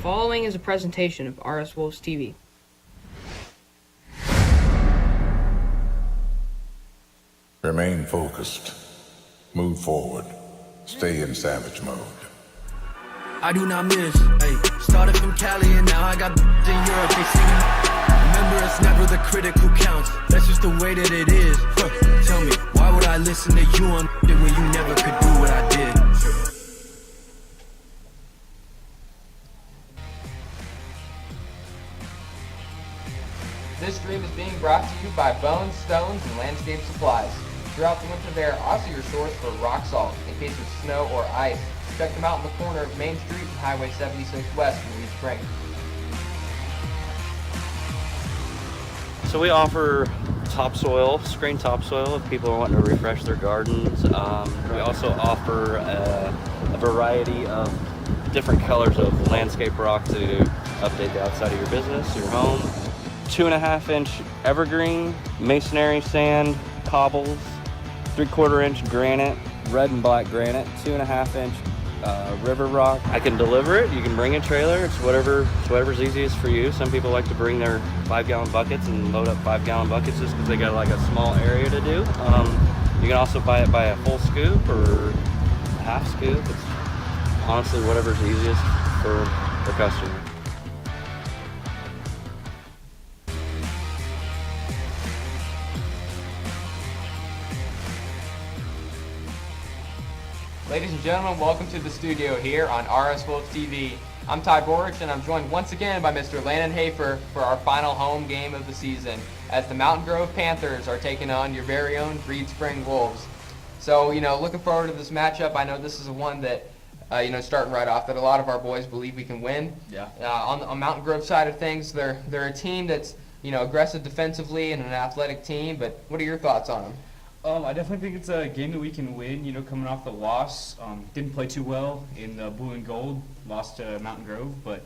following is a presentation of RS Wolves TV. Remain focused. Move forward. Stay in savage mode. I do not miss. Hey, started from Cali and now I got in Europe. They singing. Remember, it's never the critic who counts. That's just the way that it is. Tell me, why would I listen to you on when you never could do what I did? This stream is being brought to you by Bones, Stones, and Landscape Supplies. Throughout the winter, they are also your source for rock salt in case of snow or ice. Check them out in the corner of Main Street and Highway 76 West in Reed Spring. So we offer topsoil, screen topsoil if people are wanting to refresh their gardens. We also offer a variety of different colors of landscape rock to update the outside of your business, your home. 2.5-inch evergreen, masonry sand, cobbles, 3/4-inch granite, red and black granite, 2.5-inch river rock. I can deliver it. You can bring a trailer. It's whatever's easiest for you. Some people like to bring their 5-gallon buckets and load up 5-gallon buckets just because they got like a small area to do. You can also buy it by a full scoop or a half scoop. It's honestly whatever's easiest for the customer. Ladies and gentlemen, welcome to the studio here on RS Wolves TV. I'm Ty Borich, and I'm joined once again by Mr. Landon Hafer for our final home game of the season, as the Mountain Grove Panthers are taking on your very own Reed Spring Wolves. So, looking forward to this matchup. I know this is one that, starting right off, that a lot of our boys believe we can win. Yeah. On Mountain Grove side of things, they're a team that's, aggressive defensively and an athletic team, but what are your thoughts on them? I definitely think it's a game that we can win, coming off the loss. Didn't play too well in the blue and gold, lost to Mountain Grove, but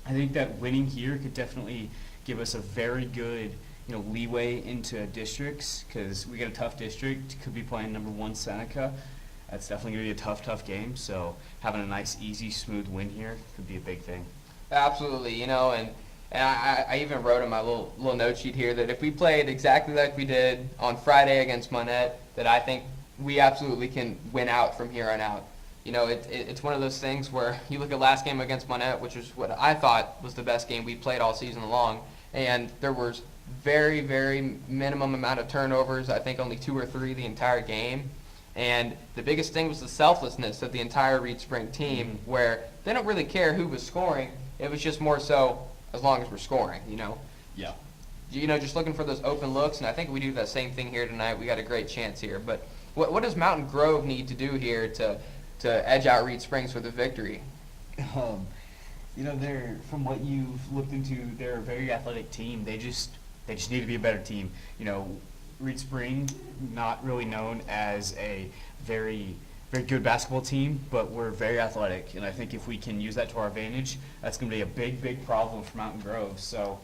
I think that winning here could definitely give us a very good, leeway into districts, because we got a tough district, could be playing number 1 Seneca. That's definitely going to be a tough game, so having a nice, easy, smooth win here could be a big thing. Absolutely, and I even wrote in my little note sheet here that if we played exactly like we did on Friday against Monette, that I think we absolutely can win out from here on out. It's one of those things where you look at last game against Monette, which is what I thought was the best game we played all season long, and there was very, very minimum amount of turnovers. I think only 2 or 3 the entire game. And the biggest thing was the selflessness of the entire Reed Spring team, where they don't really care who was scoring. It was just more so as long as we're scoring, Yeah. Just looking for those open looks, and I think we do that same thing here tonight. We got a great chance here. But what does Mountain Grove need to do here to edge out Reed Springs for the victory? They're, from what you've looked into, they're a very athletic team. They just need to be a better team. Reed Spring, not really known as a very good basketball team, but we're very athletic, and I think if we can use that to our advantage, that's going to be a big problem for Mountain Grove. So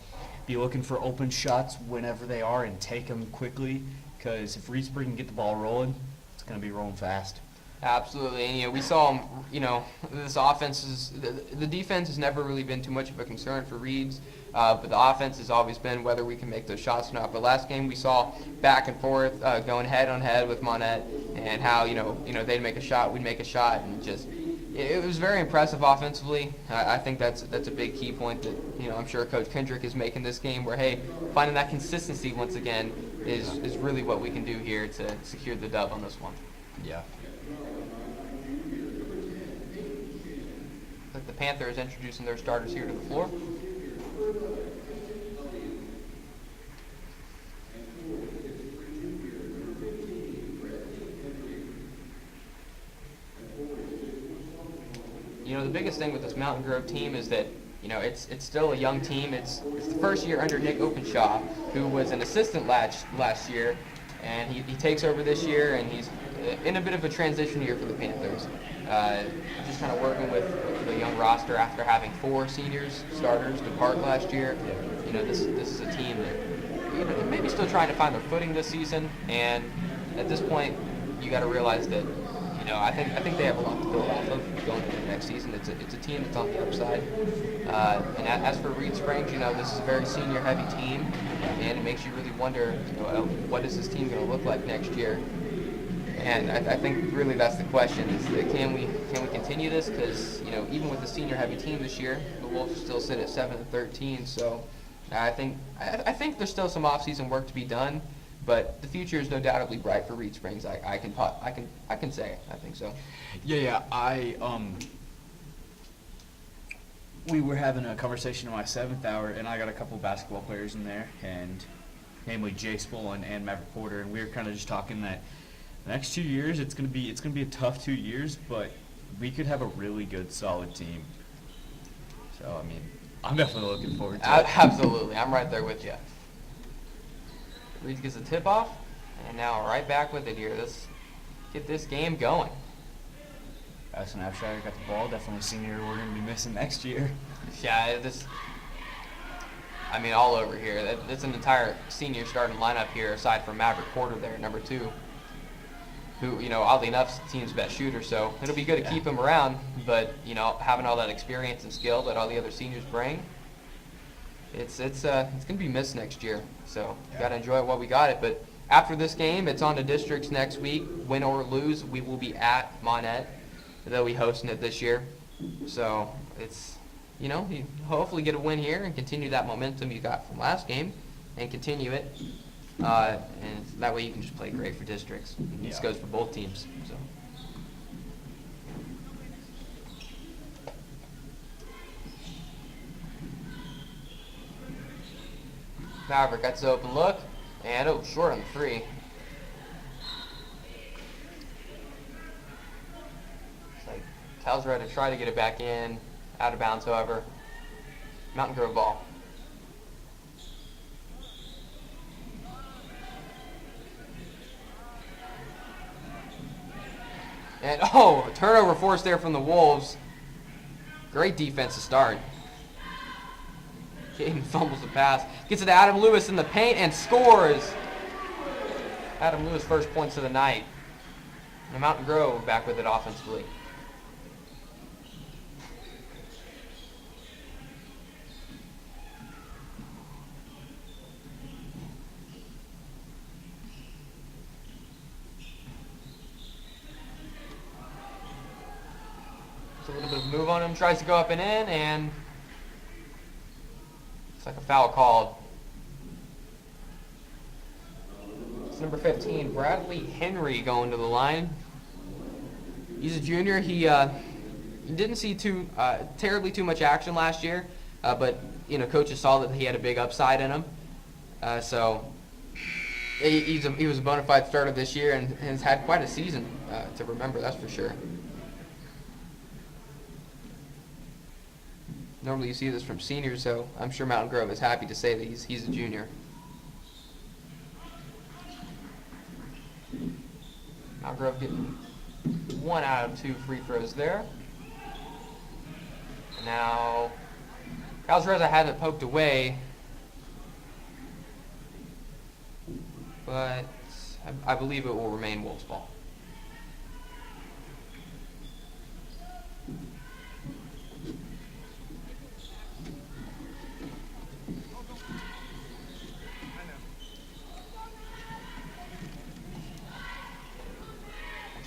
be looking for open shots whenever they are and take them quickly, because if Reed Spring can get the ball rolling, it's going to be rolling fast. Absolutely, and we saw them. This offense is the defense has never really been too much of a concern for Reeds, but the offense has always been whether we can make those shots or not. But last game we saw back and forth, going head on head with Monette, and how they'd make a shot, we'd make a shot, and just it was very impressive offensively. I think that's a big key point that I'm sure Coach Kendrick is making this game, where finding that consistency once again is really what we can do here to secure the dub on this one. Yeah. The Panthers introducing their starters here to the floor. The biggest thing with this Mountain Grove team is that it's still a young team. It's the first year under Nick Openshaw, who was an assistant last year, and he takes over this year, and he's in a bit of a transition year for the Panthers. Just kind of working with the young roster after having 4 seniors starters depart last year. This is a team that maybe still trying to find their footing this season, and at this point, you got to realize that I think they have a lot to build off of going into the next season. It's a team that's on the upside. And as for Reed Springs, this is a very senior-heavy team, and it makes you really wonder, what is this team going to look like next year? And I think really that's the question: is that can we continue this? Because even with the senior-heavy team this year, the Wolves still sit at 7-13. So I think there's still some off-season work to be done. But the future is no doubtably bright for Reed Springs. I can say I think so. Yeah. We were having a conversation in my 7th hour, and I got a couple basketball players in there, and namely Jay Spullin and Maverick Porter, and we were kind of just talking that the next 2 years it's gonna be a tough 2 years, but we could have a really good, solid team. So I mean, I'm definitely looking forward to it. Absolutely, I'm right there with you. Reed gets a tip off, and now right back with it here. Let's get this game going. Addison Abshire got the ball. Definitely a senior we're going to be missing next year. Yeah, all over here. That's an entire senior starting lineup here, aside from Maverick Porter there, number 2, who, oddly enough, is the team's best shooter. So it'll be good to keep him around, but, having all that experience and skill that all the other seniors bring, it's going to be missed next year. So got to enjoy it while we got it. But after this game, it's on to districts next week. Win or lose, we will be at Monette. They'll be hosting it this year. So it's, you hopefully get a win here and continue that momentum you got from last game and continue it. And that way you can just play great for districts. This goes for both teams. So. Maverick gets the open look, and short on the 3. It's like Cal's ready to try to get it back in, out of bounds, however. Mountain Grove ball. And a turnover forced there from the Wolves. Great defense to start. Caden fumbles the pass. Gets it to Adam Lewis in the paint and scores. Adam Lewis first points of the night. And Mountain Grove back with it offensively. It's a little bit of move on him. Tries to go up and in, and like a foul called. It's number 15, Bradley Henry, going to the line. He's a junior. He didn't see terribly too much action last year, but coaches saw that he had a big upside in him. So he was a bona fide starter this year and has had quite a season to remember. That's for sure. Normally you see this from seniors, so I'm sure Mountain Grove is happy to say that he's a junior. Mountain Grove getting 1 out of 2 free throws there. And now Calzareza had it poked away, but I believe it will remain Wolves' ball.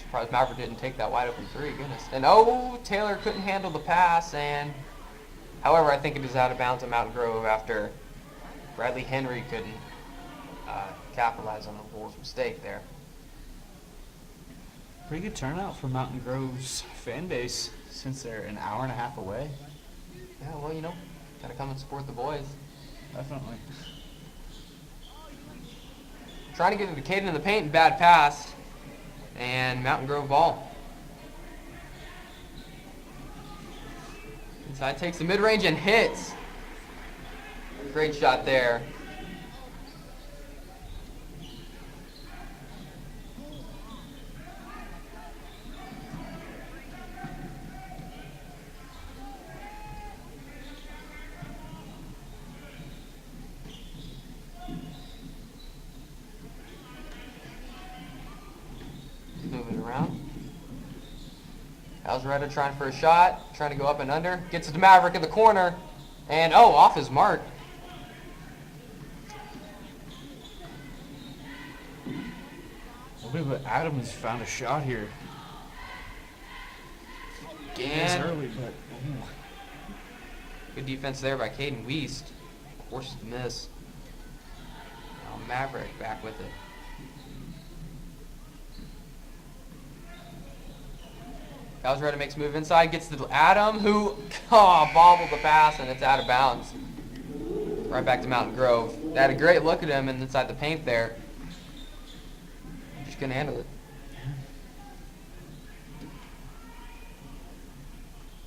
Surprised Maverick didn't take that wide open 3, goodness. And Taylor couldn't handle the pass, and however, I think it is out of bounds at Mountain Grove after Bradley Henry couldn't capitalize on the Wolves' mistake there. Pretty good turnout for Mountain Grove's fan base since they're an hour and a half away. Yeah, well, gotta come and support the boys. Definitely. Trying to get it to Caden in the paint, and bad pass. And Mountain Grove ball. Inside takes the mid-range and hits. Great shot there. Moving around. Alzaretta trying for a shot, trying to go up and under. Gets it to Maverick in the corner. And, off his mark. But Adams found a shot here. And Early, but good defense there by Caden Wiest. Forces the miss. Now Maverick back with it. Alzaretta makes a move inside, gets to Adam, who bobbled the pass, and it's out of bounds. Right back to Mountain Grove. They had a great look at him inside the paint there. Just couldn't handle it.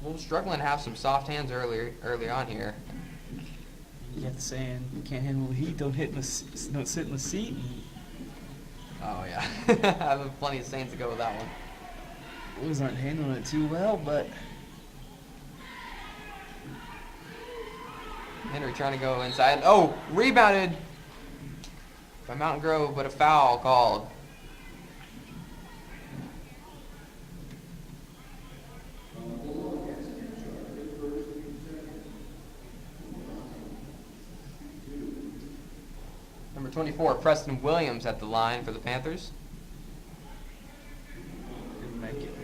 Wolves struggling to have some soft hands early on here. you got the saying, you can't handle the heat, don't sit in the seat. Oh yeah, I have plenty of sayings to go with that one. Wolves aren't handling it too well, but Henry trying to go inside. Oh, rebounded by Mountain Grove, but a foul called. Number 24, Preston Williams at the line for the Panthers. didn't make it.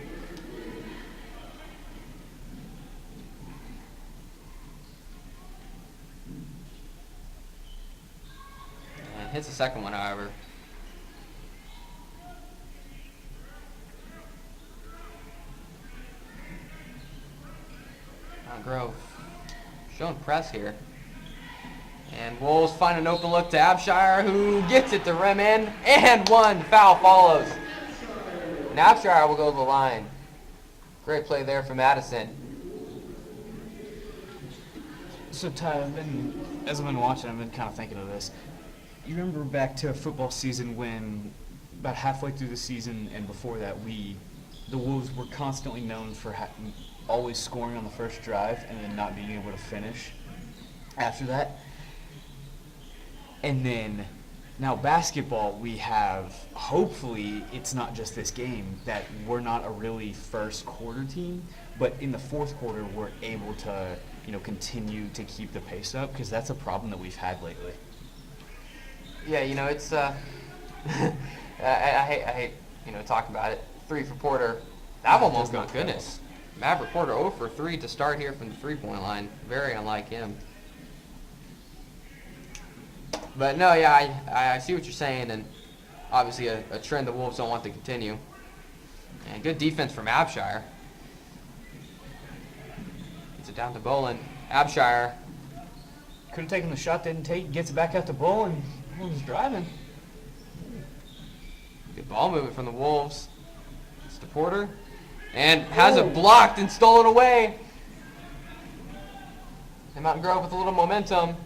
And hits the second one, however. Mountain Grove showing press here. And Wolves find an open look to Abshire, who gets it to rim in, and one foul follows. And Abshire will go to the line. Great play there from Madison. So Ty, as I've been watching, I've been kind of thinking of this. You remember back to a football season when about halfway through the season and before that, the Wolves were constantly known for always scoring on the first drive and then not being able to finish after that. And then now basketball, we have, hopefully it's not just this game, that we're not a really first quarter team, but in the fourth quarter we're able to, continue to keep the pace up, because that's a problem that we've had lately. Yeah, it's I hate talking about it. 3 for Porter. That one almost, my goodness. Maverick Porter 0 for 3 to start here from the 3-point line. Very unlike him. But no, yeah, I see what you're saying, and obviously a trend the Wolves don't want to continue. And good defense from Abshire. Gets it down to Bolin. Abshire. Could have taken the shot, didn't take, gets it back out to Bull, and Bull's driving. Good ball movement from the Wolves. It's to Porter. And has it blocked and stolen away. And Mountain Grove with a little momentum.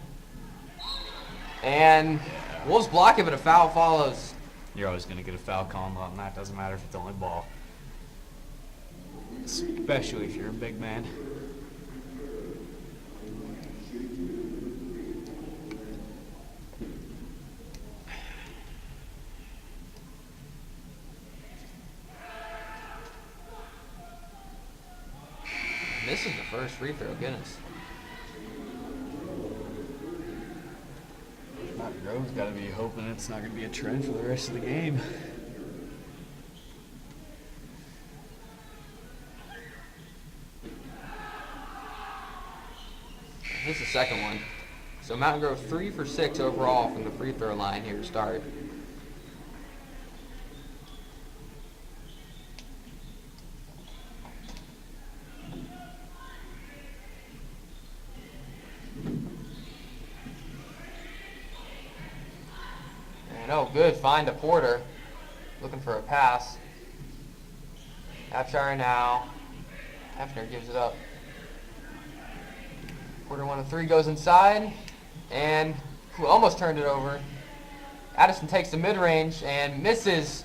And Wolves block it, but a foul follows. You're always going to get a foul call on that. Doesn't matter if it's only ball. Especially if you're a big man. Misses the first free throw, goodness. Mountain Grove's got to be hoping it's not going to be a trend for the rest of the game. Here's the second one. So Mountain Grove 3 for 6 overall from the free throw line here to start. And good find to Porter. Looking for a pass. Abshire now. Hefner gives it up. Porter 1 of 3 goes inside. And almost turned it over. Addison takes the mid-range and misses.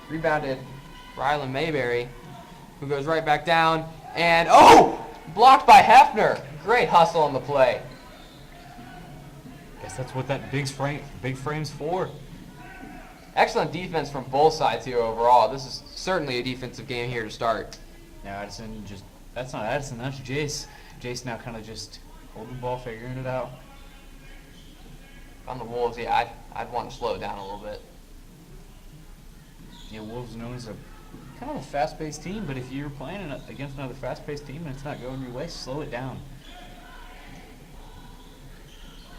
Rebounded Rylan Mayberry, who goes right back down. And, blocked by Hefner. Great hustle on the play. Guess that's what that big frame's for. excellent defense from both sides here overall. This is certainly a defensive game here to start. Now Addison that's not Addison, that's Jace. Jace now kind of just holding the ball, figuring it out. On the Wolves, yeah, I'd want to slow it down a little bit. Yeah, Wolves known as a kind of a fast-paced team, but if you're playing against another fast-paced team and it's not going your way, slow it down.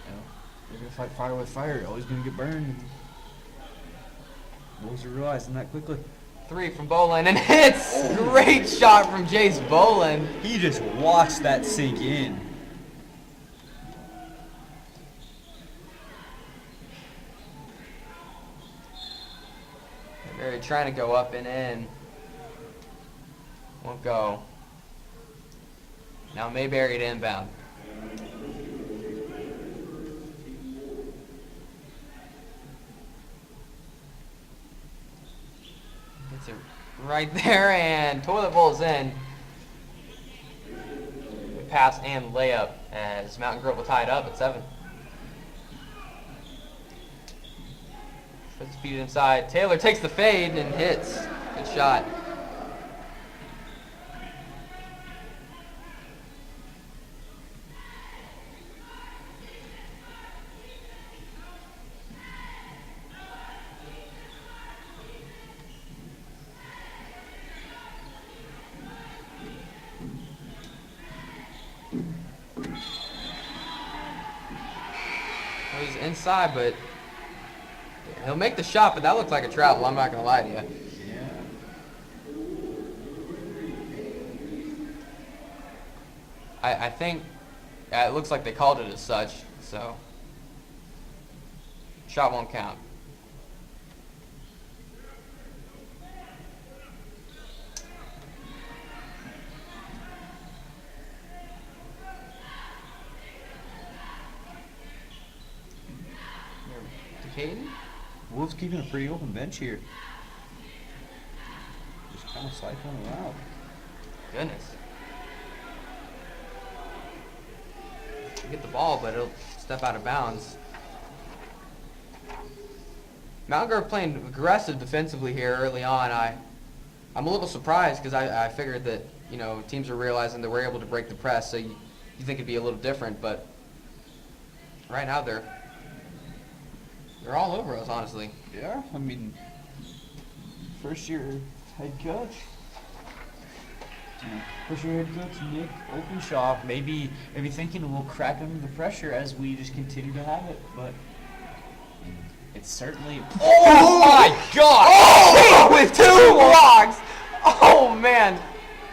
You know, you're gonna fight fire with fire. You're always gonna get burned. Wolves are realizing that quickly. 3 from Bolin, and hits! Great shot from Jace Bolin. He just watched that sink in. They're trying to go up and in. Won't go. Now Mayberry to inbound. Gets it right there, and toilet bowl's in. Pass and layup as Mountain Grove will tie it up at 7. Puts speed inside. Taylor takes the fade and hits. Good shot. Well, he's inside, but he'll make the shot, but that looks like a travel. I'm not going to lie to you. I think it looks like they called it as such, so shot won't count. Caden? Wolves keeping a pretty open bench here. Just kind of cycling around. Goodness. Get the ball, but it'll step out of bounds. Mountain Grove playing aggressive defensively here early on. I'm a little surprised because I figured that, you know, teams are realizing that we're able to break the press, so you think it'd be a little different, but right now they're all over us, honestly. Yeah, I mean, first year head coach. First year head coach Nick Openshaw maybe thinking we'll crack under the pressure as we just continue to have it, but it's certainly. Oh my God! Oh, with 2 blocks! Oh man,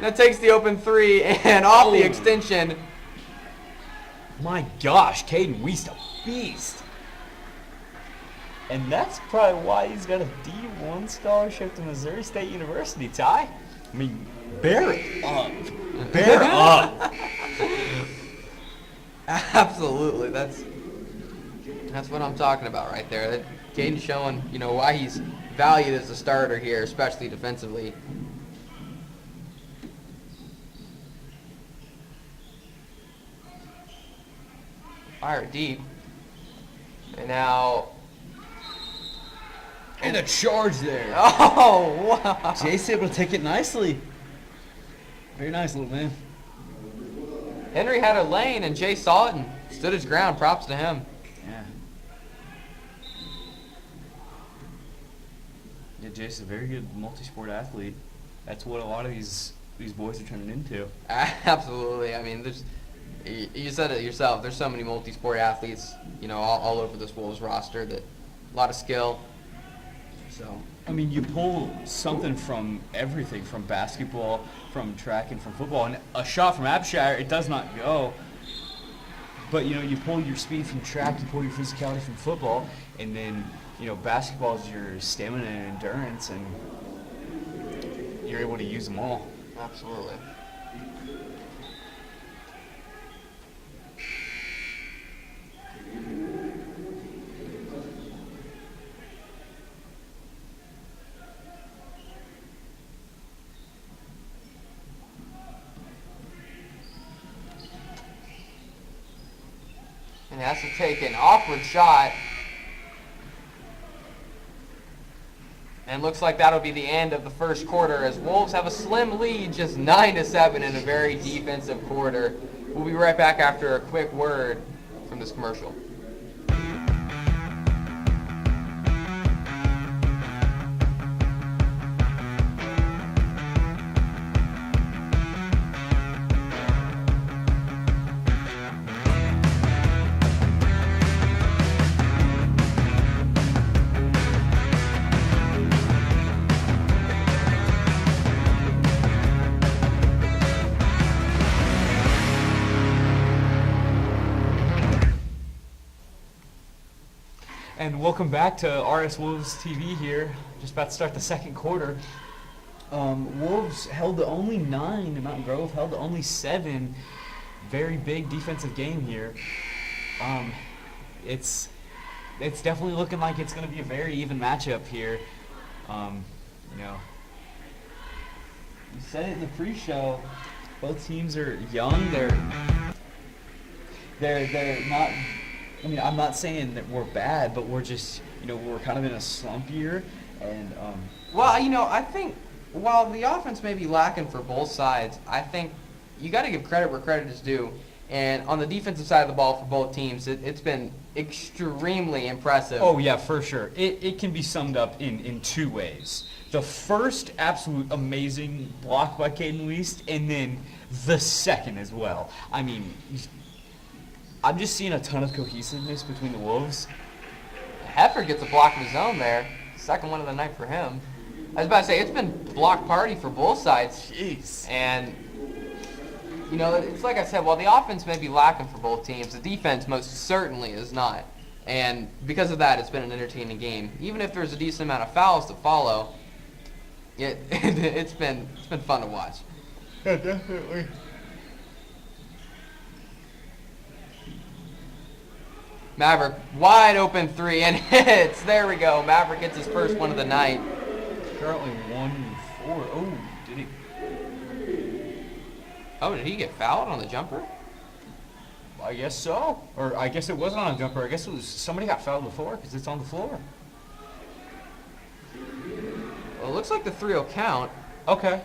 that takes the open 3 and off the extension. My gosh, Caden Weist, a beast. And that's probably why he's got a D1 scholarship to Missouri State University, Ty. I mean, bear it up. Bear up. Absolutely, that's what I'm talking about right there. Caden's showing, you know, why he's valued as a starter here, especially defensively. Fire deep, and now. And a charge there. Oh, wow. Jay's able to take it nicely. Very nice, little man. Henry had a lane, and Jay saw it and stood his ground. Props to him. Yeah. Yeah, Jay's a very good multi-sport athlete. That's what a lot of these boys are turning into. Absolutely. I mean, you said it yourself. There's so many multi-sport athletes, you know, all over this Wolves roster. That a lot of skill. So, I mean, you pull something from everything, from basketball, from track, and from football. And a shot from Abshire, it does not go. But, you know, you pull your speed from track, you pull your physicality from football, and then, you know, basketball is your stamina and endurance, and you're able to use them all. absolutely. And has to take an awkward shot. And looks like that'll be the end of the first quarter as Wolves have a slim lead, just 9-7 in a very defensive quarter. We'll be right back after a quick word from this commercial. And welcome back to RS Wolves TV here. Just about to start the second quarter. Wolves held to only 9. Mountain Grove held to only 7. Very big defensive game here. It's definitely looking like it's going to be a very even matchup here. You know, you said it in the pre-show. Both teams are young. They're not. I mean, I'm not saying that we're bad, but we're just, you know, we're kind of in a slump year, and Well, you know, I think while the offense may be lacking for both sides, I think you got to give credit where credit is due. And on the defensive side of the ball for both teams, it's been extremely impressive. Oh yeah, for sure. It can be summed up in 2 ways. The first, absolute amazing block by Caden Weist, and then the second as well. I mean, I'm just seeing a ton of cohesiveness between the Wolves. Heifer gets a block of his own there. Second one of the night for him. I was about to say, it's been block party for both sides. Jeez. And, you know, it's like I said, while the offense may be lacking for both teams, the defense most certainly is not. And because of that, it's been an entertaining game. Even if there's a decent amount of fouls to follow, it's been fun to watch. Yeah, definitely. Maverick, wide open 3 and hits. There we go. Maverick gets his first one of the night. Currently 1-4. Oh, did he? Oh, did he get fouled on the jumper? I guess so. Or I guess it wasn't on a jumper. I guess it was somebody got fouled before because it's on the floor. Well, it looks like the 3 will count. Okay.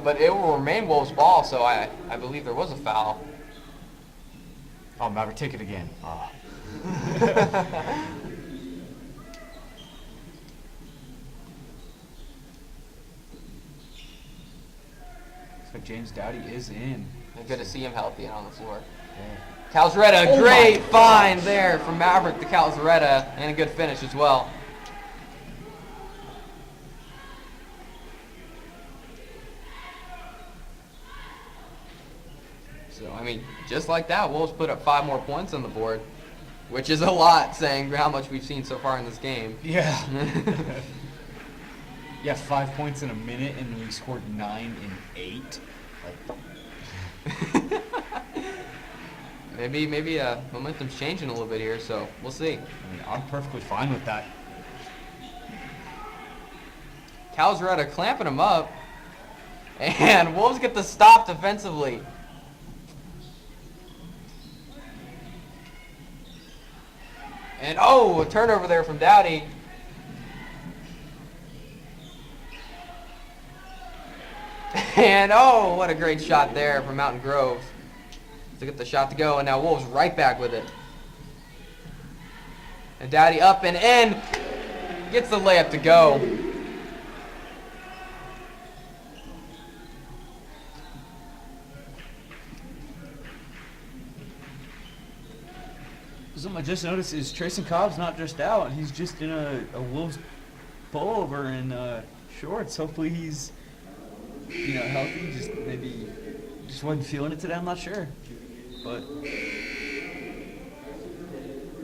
But it will remain Wolves' ball, so I believe there was a foul. Oh, Maverick, take it again. Oh. So James Dowdy is in. Good to see him healthy and on the floor. Yeah. Calzaretta, Oh great my find there from Maverick to Calzaretta, and a good finish as well. So, I mean, just like that, Wolves put up 5 more points on the board, which is a lot, saying how much we've seen so far in this game. Yeah. Yeah, 5 points in a minute, and we scored 9 in 8. Like, Maybe momentum's changing a little bit here, so we'll see. I mean, I'm perfectly fine with that. Calzaretta clamping him up, and Wolves get the stop defensively. And oh, a turnover there from Dowdy. And oh, what a great shot there from Mountain Grove to get the shot to go, and now Wolves right back with it. And Dowdy up and in, gets the layup to go. Something I just noticed is Trayson Cobb's not dressed out. He's just in a Wolves pullover and shorts. Hopefully he's, you know, healthy. Just wasn't feeling it today. I'm not sure. But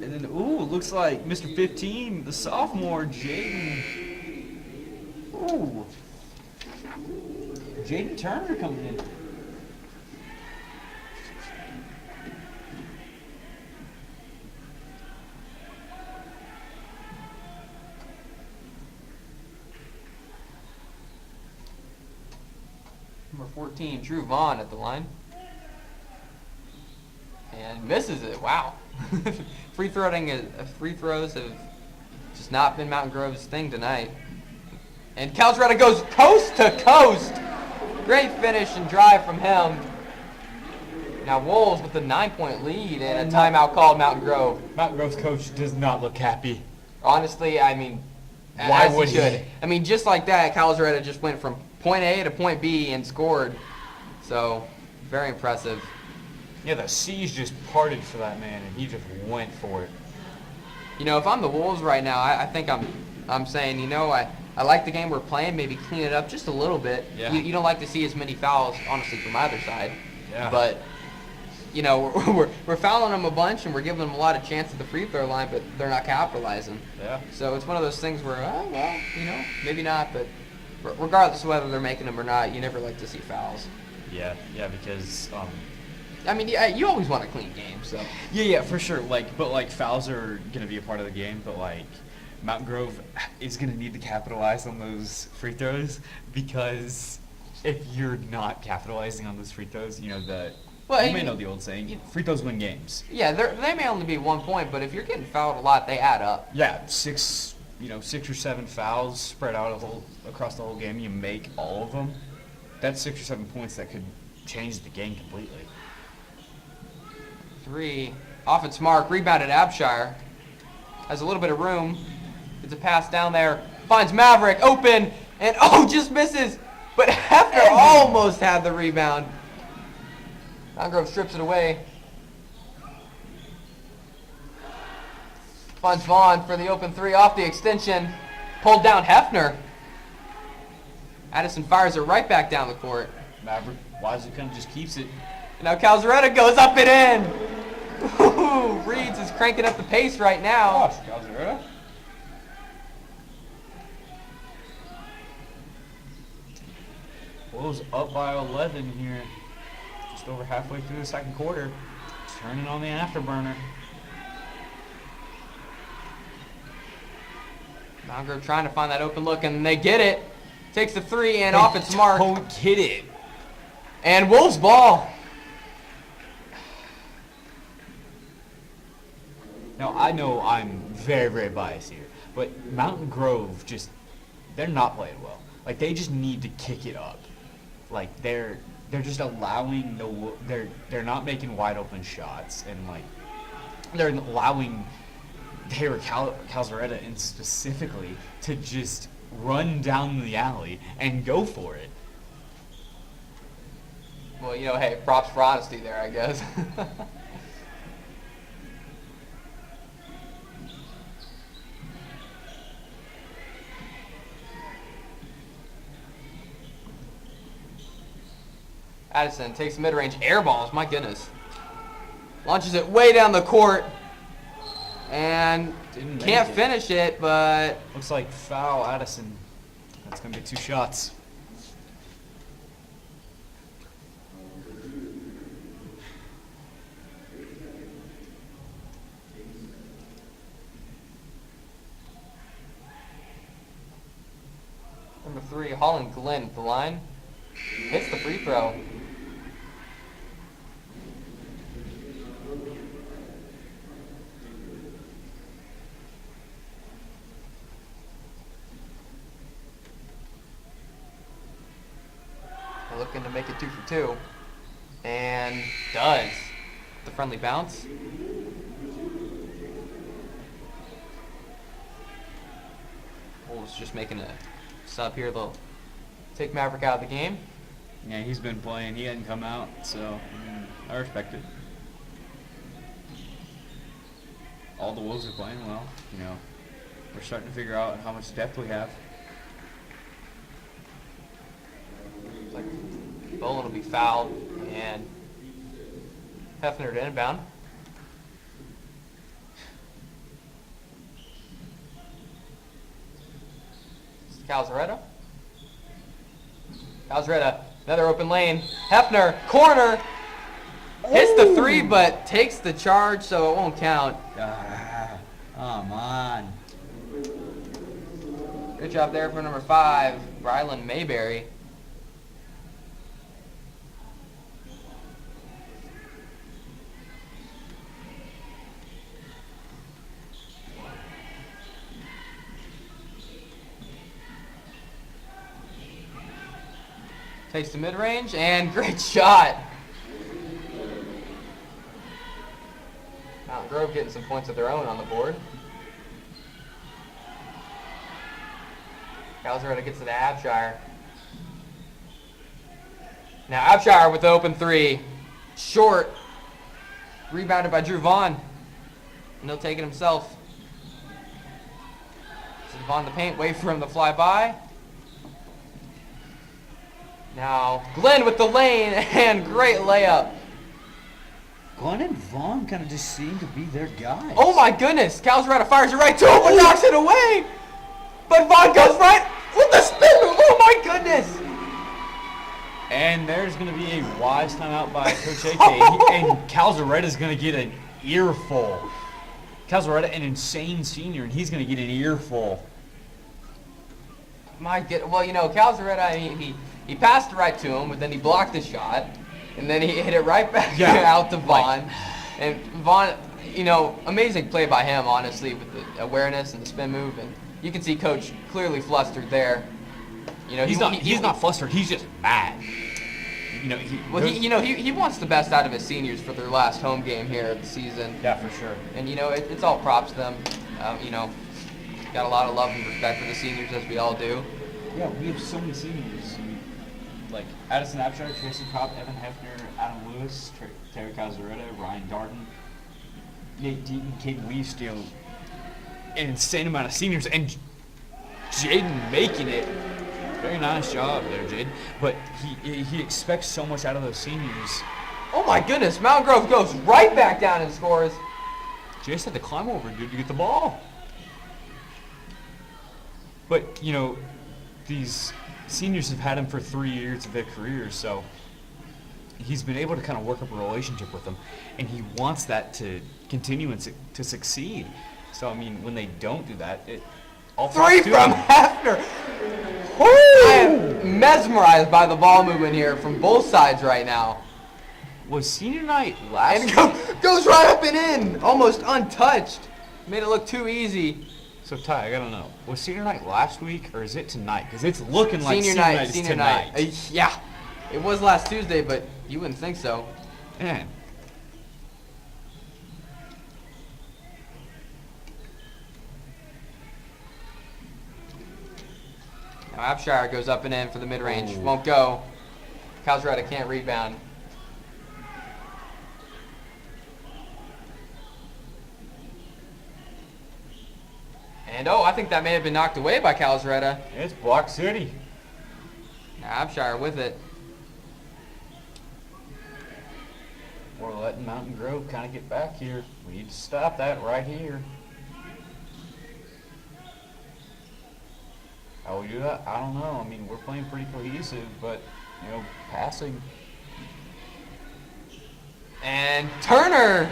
and then looks like Mr. 15, the sophomore Jaden. Ooh, Jaden Turner coming in. Number 14, Drew Vaughn at the line. And misses it. Wow. free throws have just not been Mountain Grove's thing tonight. And Calzaretta goes coast to coast. Great finish and drive from him. Now Wolves with a 9-point lead and a timeout called Mountain Grove. Mountain Grove's coach does not look happy. Honestly, I mean, Why as would he should. he? I mean, just like that, Calzaretta just went from point A to point B and scored. So, very impressive. Yeah, the seas just parted for that man, and he just went for it. You know, if I'm the Wolves right now, I think I'm saying, you know, I like the game we're playing. Maybe clean it up just a little bit. Yeah. You don't like to see as many fouls, honestly, from either side. Yeah. But you know, we're fouling them a bunch and we're giving them a lot of chance at the free throw line, but they're not capitalizing. Yeah. So it's one of those things where, oh well, you know, maybe not, but regardless of whether they're making them or not, you never like to see fouls. Yeah, because I mean, yeah, you always want a clean game, so. yeah, for sure. But fouls are gonna be a part of the game. But Mountain Grove is gonna need to capitalize on those free throws, because if you're not capitalizing on those free throws, you know you may know the old saying: free throws win games. Yeah, they may only be 1 point, but if you're getting fouled a lot, they add up. Yeah, 6 or 7 fouls spread out across the whole game. You make all of them. That's 6 or 7 points that could change the game completely. 3, off its mark, rebounded Abshire. Has a little bit of room. Gets a pass down there. Finds Maverick open, and just misses. But Hefner almost had the rebound. Mountain Grove strips it away. Finds Vaughn for the open 3 off the extension. Pulled down Hefner. Addison fires it right back down the court. Maverick wisely kind of just keeps it. And now Calzaretta goes up and in. Ooh, Reeds is cranking up the pace right now. Gosh, Calzaretta. Wolves up by 11 here. Just over halfway through the second quarter. Turning on the afterburner. Mountain Grove trying to find that open look, and they get it. Takes the 3 and off its mark. Don't get it. And Wolves ball. Now, I know I'm very, very biased here, but Mountain Grove they're not playing well. They just need to kick it up. They're just allowing they're not making wide open shots, and they're allowing Calzaretta and specifically to just run down the alley and go for it. Well, you know, hey, props for honesty there, I guess. Addison takes the mid-range air balls, my goodness. Launches it way down the court. And can't finish it, but Looks like foul Addison. That's going to be 2 shots. number 3, Holland Glenn at the line. Hits the free throw. Looking to make it 2 for 2. And does. The friendly bounce. Wolves just making a sub here. They'll take Maverick out of the game. Yeah, he's been playing. He hadn't come out, so I respect it. All the Wolves are playing well. We're starting to figure out how much depth we have. Bowen will be fouled, and Hefner to inbound. Calzaretta. Calzaretta, another open lane. Hefner, corner. Hits the 3, but takes the charge, so it won't count. Come on. Good job there for number 5, Rylan Mayberry. Takes the mid-range, and great shot. Mountain Grove getting some points of their own on the board. Calzaretta gets to the Abshire. Now Abshire with the open three. Short. Rebounded by Drew Vaughn. And he'll take it himself. So Vaughn in the paint, wait for him to fly by. Now Glenn with the lane, and great layup. Glenn and Vaughn kind of just seem to be their guys. Oh my goodness! Calzaretta fires it right to him, but knocks it away. But Vaughn goes right with the spin move. Oh my goodness! And there's going to be a wise timeout by Coach AK. And Calzaretta's going to get an earful. Calzaretta, an insane senior, and he's going to get an earful. My good. Well, you know, Calzaretta, he passed it right to him, but then he blocked the shot, and then he hit it right back out to Vaughn. And Vaughn, you know, amazing play by him, honestly, with the awareness and the spin move. And you can see Coach clearly flustered there. You know, He's not flustered. He's just mad. You know, he wants the best out of his seniors for their last home game here of the season. Yeah, for sure. And you know, it's all props to them. You know, got a lot of love and respect for the seniors, as we all do. Yeah, we have so many seniors. Like Addison Abshire, Jason Cobb, Evan Hefner, Adam Lewis, Terry Calzaretta, Ryan Darden, Nate Deaton, Caden Leaf, you know, an insane amount of seniors, and Jaden making it. Very nice job there, Jaden. But he expects so much out of those seniors. Oh my goodness, Mountain Grove goes right back down and scores. Jace had to climb over, dude, to get the ball. But, you know, these seniors have had him for 3 years of their careers, so he's been able to kind of work up a relationship with them, and he wants that to continue and to succeed. So, I mean, when they don't do that, all Three from Hefner. I am mesmerized by the ball movement here from both sides right now. Was senior night last And goes right up and in, almost untouched. Made it look too easy. So, Ty, I gotta know, was senior night last week, or is it tonight? Because it's looking like senior night is tonight. Yeah, it was last Tuesday, but you wouldn't think so. Man. Now Abshire goes up and in for the mid-range. Won't go. Calzaretta can't rebound. And I think that may have been knocked away by Calzaretta. It's Block City. Now Abshire with it. We're letting Mountain Grove kind of get back here. We need to stop that right here. How we do that? I don't know. I mean, we're playing pretty cohesive, but, you know, passing. And Turner!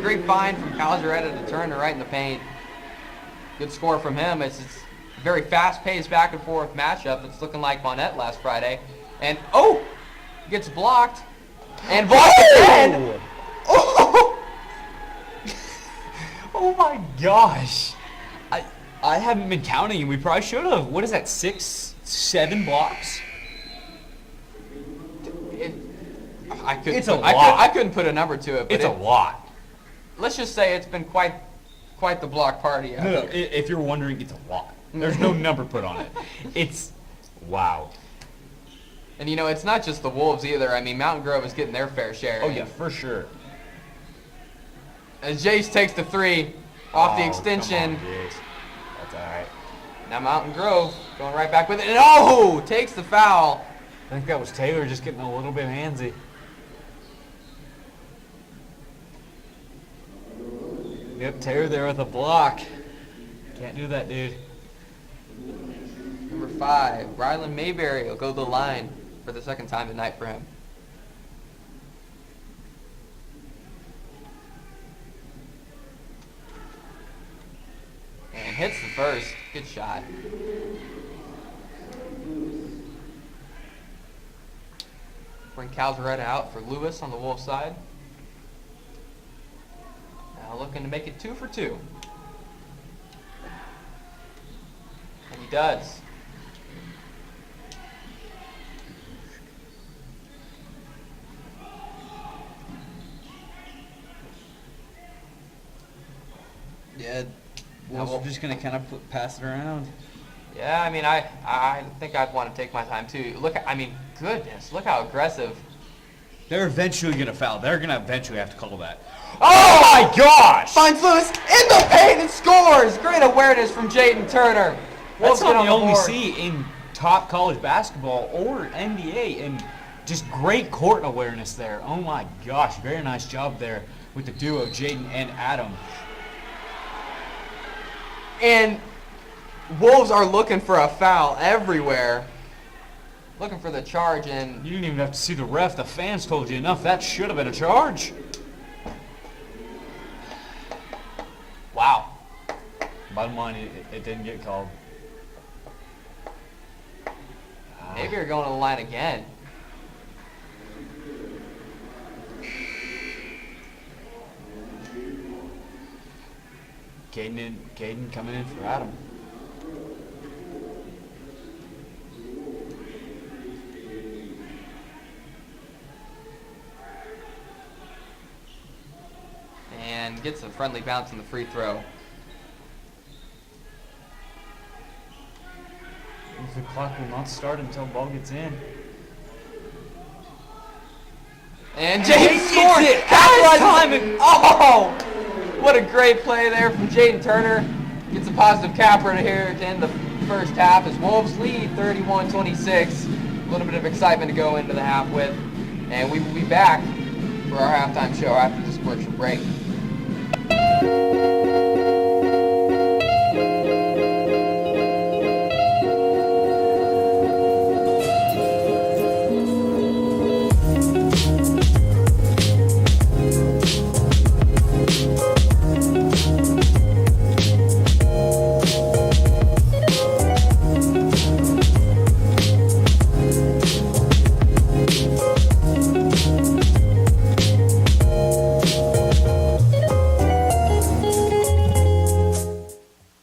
Great find from Calzaretta to Turner right in the paint. Good score from him. It's a very fast-paced back and forth matchup. It's looking like Monette last Friday. And, gets blocked. And blocked again! Oh! Oh my gosh! I haven't been counting, and we probably should have. What is that, 6, 7 blocks? I couldn't put a number to it. But it's a lot. Let's just say it's been quite the block party out No, here. if you're wondering, it's a lot. There's no number put on it. It's, wow. And, you know, it's not just the Wolves either. I mean, Mountain Grove is getting their fair share. Oh, yeah, for sure. As Jace takes the three off the extension. Come on, Jace. That's all right. Now Mountain Grove going right back with it. And takes the foul. I think that was Taylor just getting a little bit handsy. Yep, Taylor there with a block. Can't do that, dude. Number 5, Rylan Mayberry will go to the line for the second time tonight for him. And hits the first. Good shot. Bring Calzaretta out for Lewis on the Wolves side. Now looking to make it 2 for 2. And he does. Yeah, Wolves are just going to kind of pass it around. Yeah, I mean, I think I'd want to take my time too. Goodness, look how aggressive. They're eventually going to foul. They're going to eventually have to call that. Oh my gosh! Finds Lewis in the paint and scores! Great awareness from Jaden Turner. That's Wolves get not on the the only board. see in top college basketball or NBA, and just great court awareness there. Oh my gosh, very nice job there with the duo, Jaden and Adam. And Wolves are looking for a foul everywhere. Looking for the charge, and You didn't even have to see the ref. The fans told you enough. That should have been a charge. wow. Bottom line, it didn't get called. Maybe you're going to the line again. Caden coming in for Adam. And gets a friendly bounce on the free throw. The clock will not start until the ball gets in. And Jaden Jaden gets scores! it! Capitalizes! Oh! What a great play there from Jaden Turner. Gets a positive capper here to end the first half as Wolves lead 31-26. A little bit of excitement to go into the half with. And we will be back for our halftime show after this commercial break.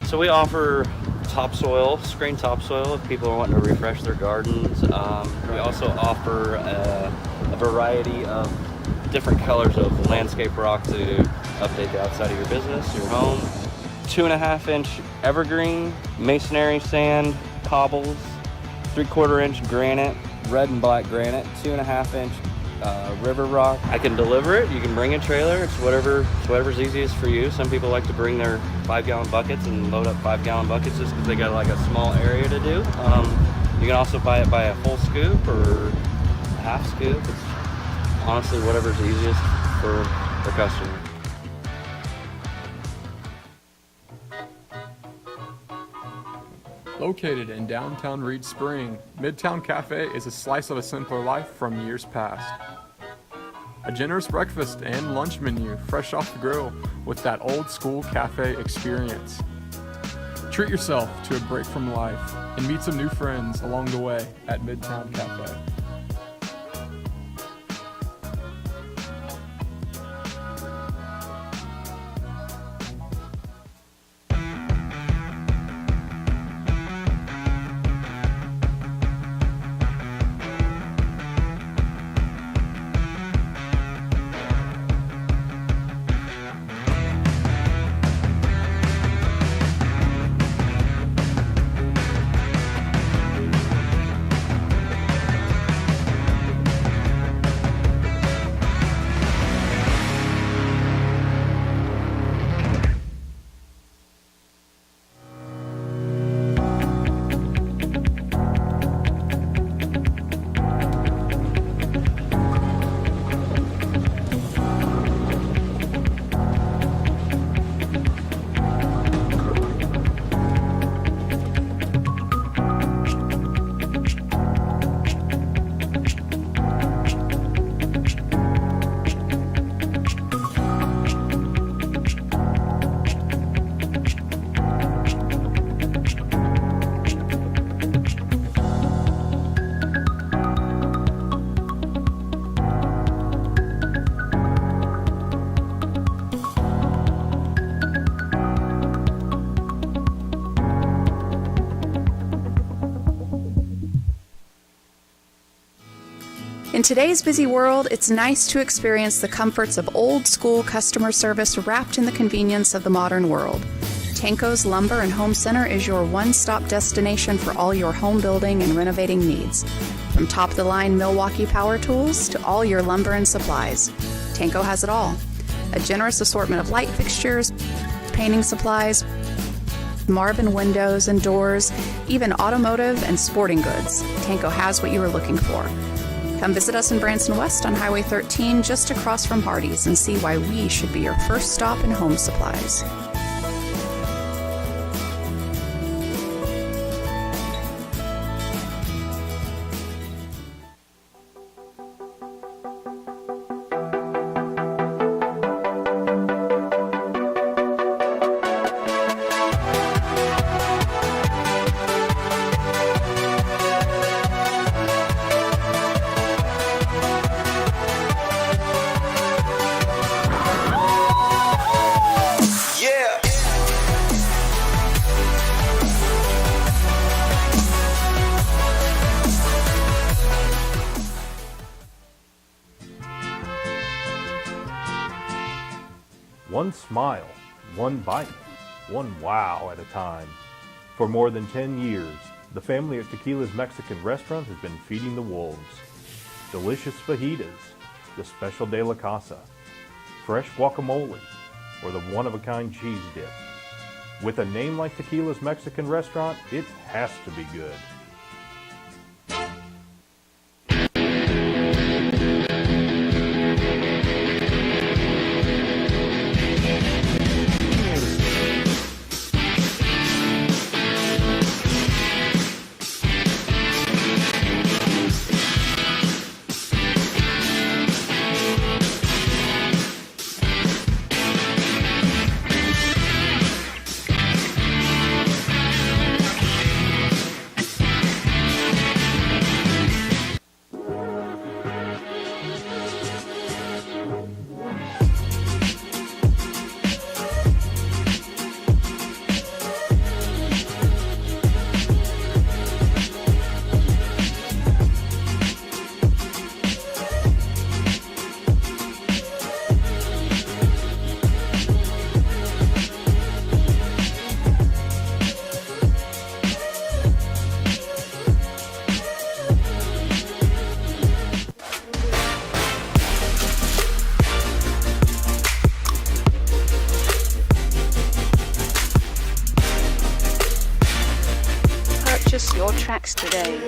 So we offer topsoil, screen topsoil if people are wanting to refresh their gardens. We also offer a variety of different colors of landscape rock to update the outside of your business, your home. 2.5-inch evergreen, masonry sand, cobbles, 3/4-inch granite, red and black granite, 2.5-inch river rock. I can deliver it. You can bring a trailer. It's whatever's easiest for you. Some people like to bring their 5-gallon buckets and load up 5-gallon buckets just because they got like a small area to do. You can also buy it by a full scoop or a half scoop. It's honestly whatever's easiest for the customer. Located in downtown Reed Spring, Midtown Cafe is a slice of a simpler life from years past. A generous breakfast and lunch menu fresh off the grill with that old school cafe experience. Treat yourself to a break from life and meet some new friends along the way at Midtown Cafe. In today's busy world, it's nice to experience the comforts of old school customer service wrapped in the convenience of the modern world. Tanco's Lumber and Home Center is your one-stop destination for all your home building and renovating needs. From top-of-the-line Milwaukee power tools to all your lumber and supplies, Tanco has it all. A generous assortment of light fixtures, painting supplies, Marvin windows and doors, even automotive and sporting goods. Tanco has what you are looking for. Come visit us in Branson West on Highway 13, just across from Hardee's, and see why we should be your first stop in home supplies. One smile, one bite, one wow at a time. For more than 10 years, the family at Tequila's Mexican Restaurant has been feeding the wolves. Delicious fajitas, the Special de la Casa, fresh guacamole, or the one-of-a-kind cheese dip. With a name like Tequila's Mexican Restaurant, it has to be good. Purchase your tracks today.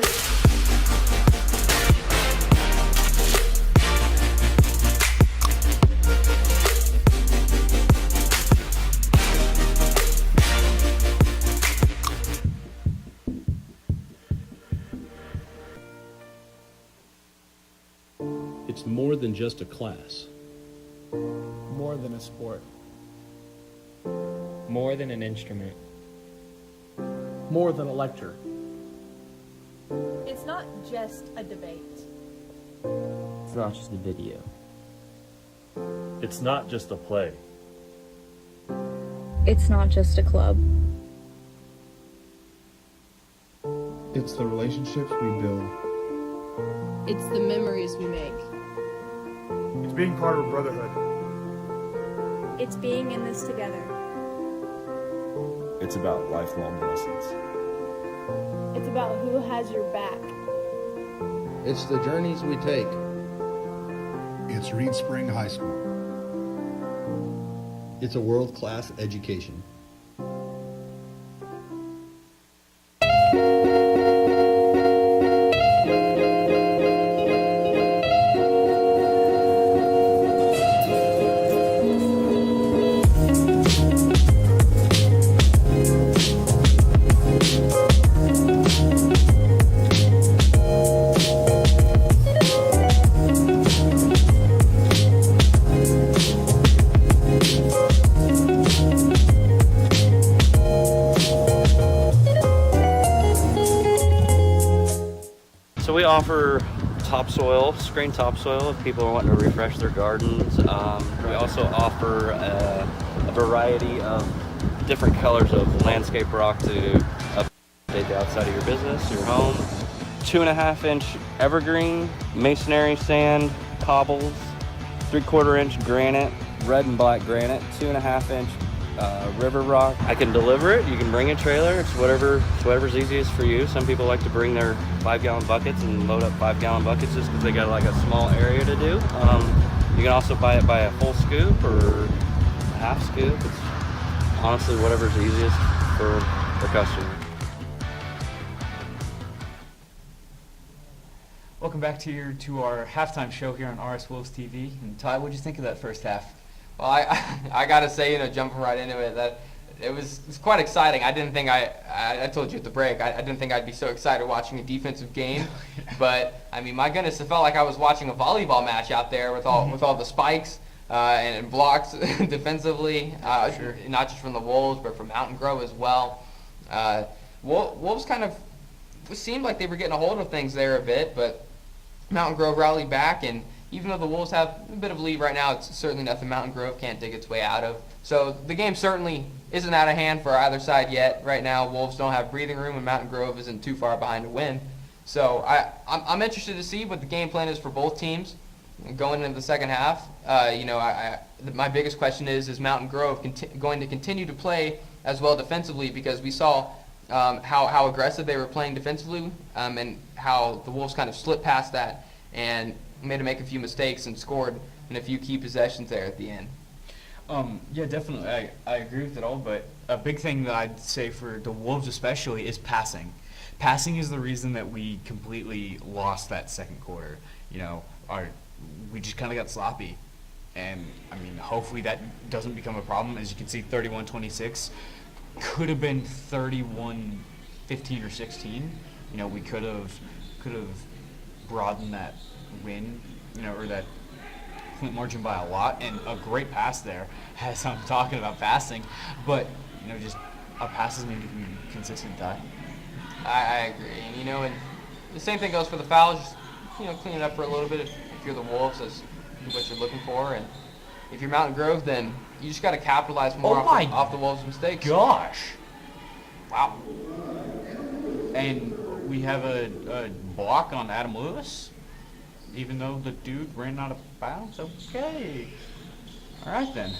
It's more than just a class. More than a sport. More than an instrument. More than a lecture. It's not just a debate. It's not just a video. It's not just a play. It's not just a club. It's the relationships we build. It's the memories we make. It's being part of a brotherhood. It's being in this together. It's about lifelong lessons. It's about who has your back. It's the journeys we take. It's Reed Spring High School. It's a world-class education. So we offer topsoil, screen topsoil if people are wanting to refresh their gardens. We also offer a variety of different colors of landscape rock to update the outside of your business, your home. 2.5-inch evergreen, masonry sand, cobbles, 3/4 inch granite, red and black granite, 2.5-inch River Rock. I can deliver it. You can bring a trailer. It's whatever's easiest for you. Some people like to bring their 5-gallon buckets and load up 5-gallon buckets just because they got like a small area to do. You can also buy it by a full scoop or a half scoop. It's honestly whatever's easiest for the customer. Welcome back to our halftime show here on RS Wolves TV. And Ty, what'd you think of that first half? Well, I gotta say, jumping right into it, that it was quite exciting. I didn't think I told you at the break, I didn't think I'd be so excited watching a defensive game. But I mean, my goodness, it felt like I was watching a volleyball match out there with all the spikes and blocks defensively, Sure. not just from the Wolves but from Mountain Grove as well. Wolves kind of seemed like they were getting a hold of things there a bit, but Mountain Grove rallied back, and even though the Wolves have a bit of a lead right now, it's certainly nothing Mountain Grove can't dig its way out of. So the game certainly isn't out of hand for either side yet. Right now, Wolves don't have breathing room, and Mountain Grove isn't too far behind to win. So I'm interested to see what the game plan is for both teams going into the second half. My biggest question is Mountain Grove going to continue to play as well defensively, because we saw how aggressive they were playing defensively, and how the Wolves kind of slipped past that and made them make a few mistakes and scored in a few key possessions there at the end. Yeah, definitely. I agree with it all, but a big thing that I'd say for the Wolves especially is passing. Passing is the reason that we completely lost that second quarter. We just kind of got sloppy. And, I mean, hopefully that doesn't become a problem. As you can see, 31-26 could have been 31-15 or 16. We could have broadened that win, or that point margin by a lot, and a great pass there, as I'm talking about passing. But, just our passes need to be consistent, Ty. I agree. And the same thing goes for the fouls. Just, clean it up for a little bit if you're the Wolves. That's what you're looking for. And if you're Mountain Grove, then you just got to capitalize more off the Wolves' mistakes. Gosh. Wow. And we have a block on Adam Lewis, even though the dude ran out of bounds. Okay. All right, then.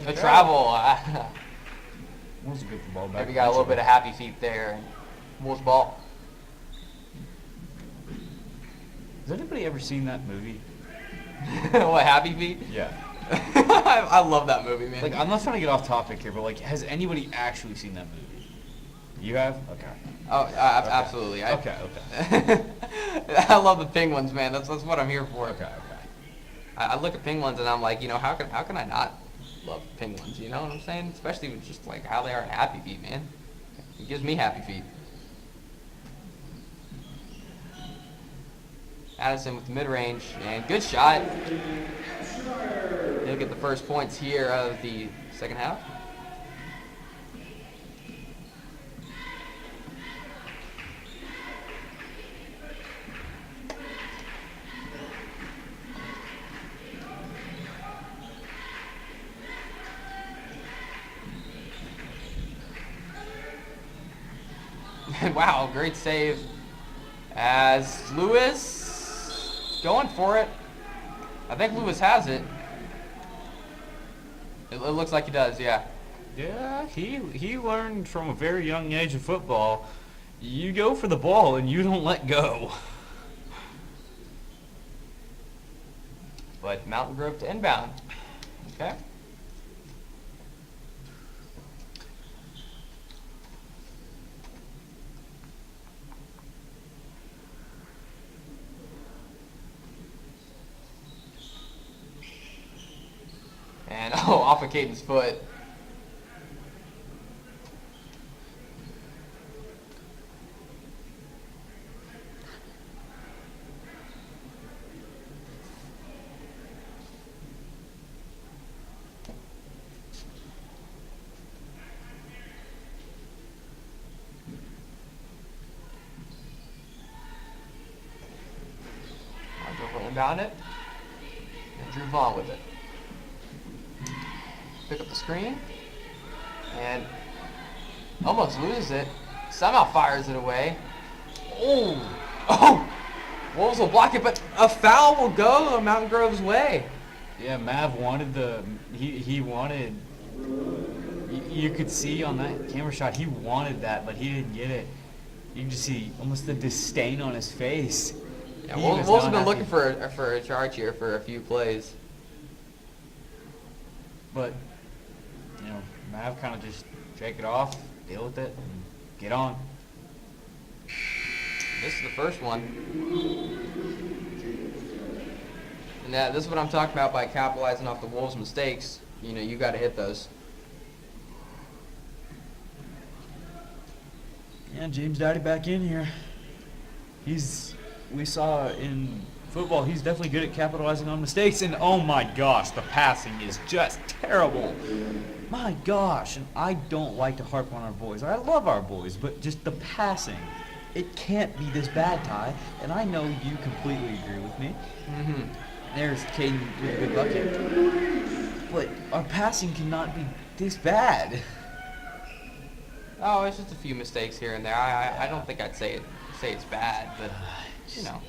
A travel. Wolves will get the ball back. Maybe got a little bit of happy feet there. Wolves ball. Has anybody ever seen that movie? What, Happy Feet? Yeah. I love that movie, man. I'm not trying to get off topic here, but has anybody actually seen that movie? You have? Okay. Oh, absolutely. Okay. I love the penguins, man. That's what I'm here for. Okay. I look at penguins and I'm like, how can I not love penguins? You know what I'm saying? Especially with just like how they are in Happy Feet, man. It gives me happy feet. Addison with the mid-range, and good shot. He'll get the first points here of the second half. Wow, great save as Lewis going for it. I think Lewis has it. It looks like he does, yeah. Yeah, he learned from a very young age of football, you go for the ball and you don't let go. But Mountain Grove to inbound. Okay. And, off of Caden's foot. I'll inbound it. And Drew Vaughn with it. Pick up the screen, and almost loses it. Somehow fires it away. Oh! Wolves will block it, but a foul will go Mountain Grove's way. Yeah, Mav wanted he wanted, you could see on that camera shot, he wanted that, but he didn't get it. You can just see almost the disdain on his face. Yeah, Wolves have been looking for a charge here for a few plays. But, you know, Mav kind of just shake it off, deal with it, and get on. This is the first one. And this is what I'm talking about by capitalizing off the Wolves' mistakes. You know, you got to hit those. Yeah, James Dowdy back in here. We saw in football, he's definitely good at capitalizing on mistakes. And oh my gosh, the passing is just terrible. My gosh, and I don't like to harp on our boys. I love our boys, but just the passing. It can't be this bad, Ty, and I know you completely agree with me. Mm-hmm. There's Caden with a good bucket. But our passing cannot be this bad. Oh, it's just a few mistakes here and there. I don't think I'd say it's bad, but you know.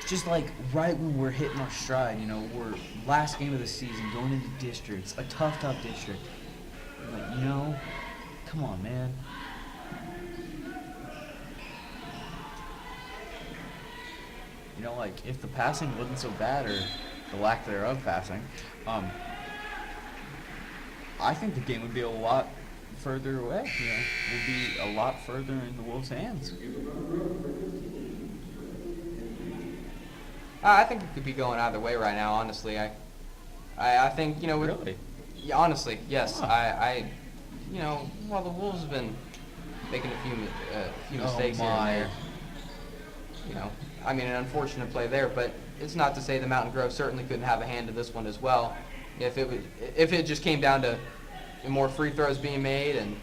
It's just like right when we're hitting our stride, you know, we're last game of the season, going into districts, a tough district. Like, you know, come on, man. You know, like, if the passing wasn't so bad, or the lack thereof passing, I think the game would be a lot further away, you know, would be a lot further in the Wolves' hands. I think it could be going either way right now, honestly. I think, you know, Really? Yeah, honestly, yes. Huh. You know, well, the Wolves have been making a few mistakes here and there. You know, I mean, an unfortunate play there, but it's not to say the Mountain Grove certainly couldn't have a hand in this one as well. If it just came down to more free throws being made and,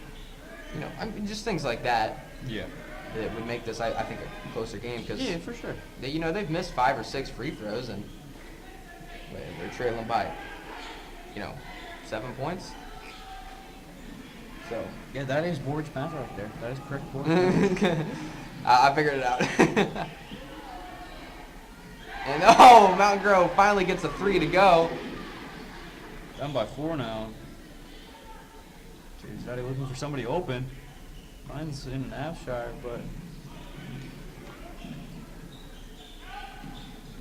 you know, I mean, just things like that. Yeah. That would make this, I think, a closer game because Yeah, for sure. you know, they've missed 5 or 6 free throws and they're trailing by, you know, 7 points. So Yeah, that is Borge math right there. That is correct Borge. I figured it out. And oh, Mountain Grove finally gets a 3 to go. Down by 4 now. James Dowdy looking for somebody open. Mine's in Avshire, but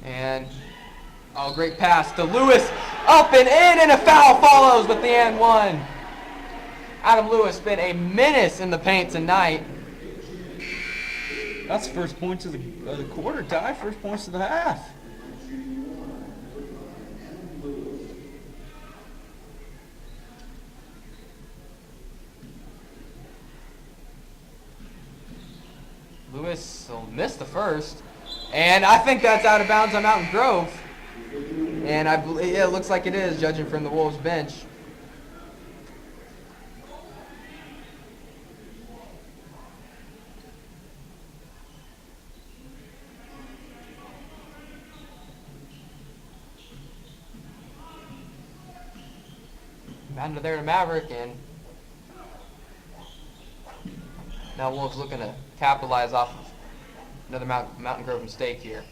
and oh, great pass to Lewis, up and in, and a foul follows with the and one. Adam Lewis been a menace in the paint tonight. that's the first points of the quarter, Ty. First points of the half. Lewis will miss the first, and I think that's out of bounds on Mountain Grove. And I believe it looks like it is, judging from the Wolves bench. Down to there to Maverick, and now Wolves looking to capitalize off of another Mountain Grove mistake here.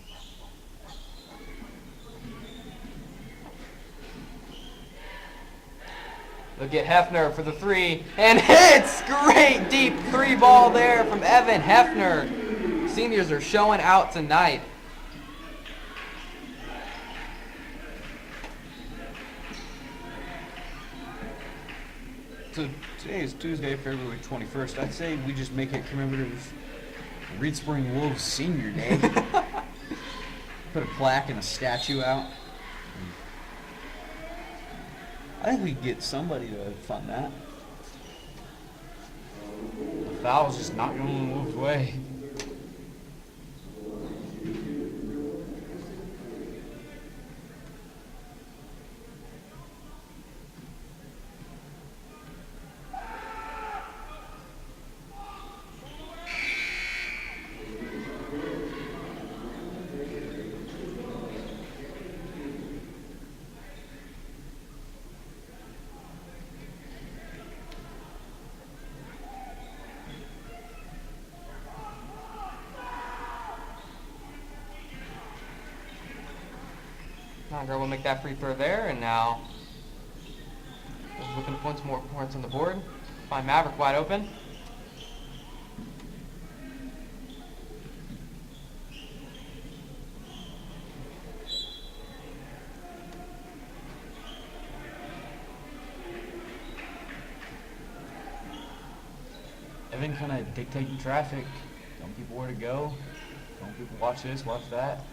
They'll get Hefner for the 3, and hits! Great deep 3 ball there from Evan Hefner. Seniors are showing out tonight. So today is Tuesday, February 21st. I'd say we just make it commemorative Reed Spring Wolves Senior Day. Put a plaque and a statue out. I think we could get somebody to fund that. The foul's just not going the Wolves' way. Mountain Grove will make that free throw there, and now looking for once more points on the board. Find Maverick wide open. Evan kind of dictating traffic, telling people where to go, telling people watch this, watch that.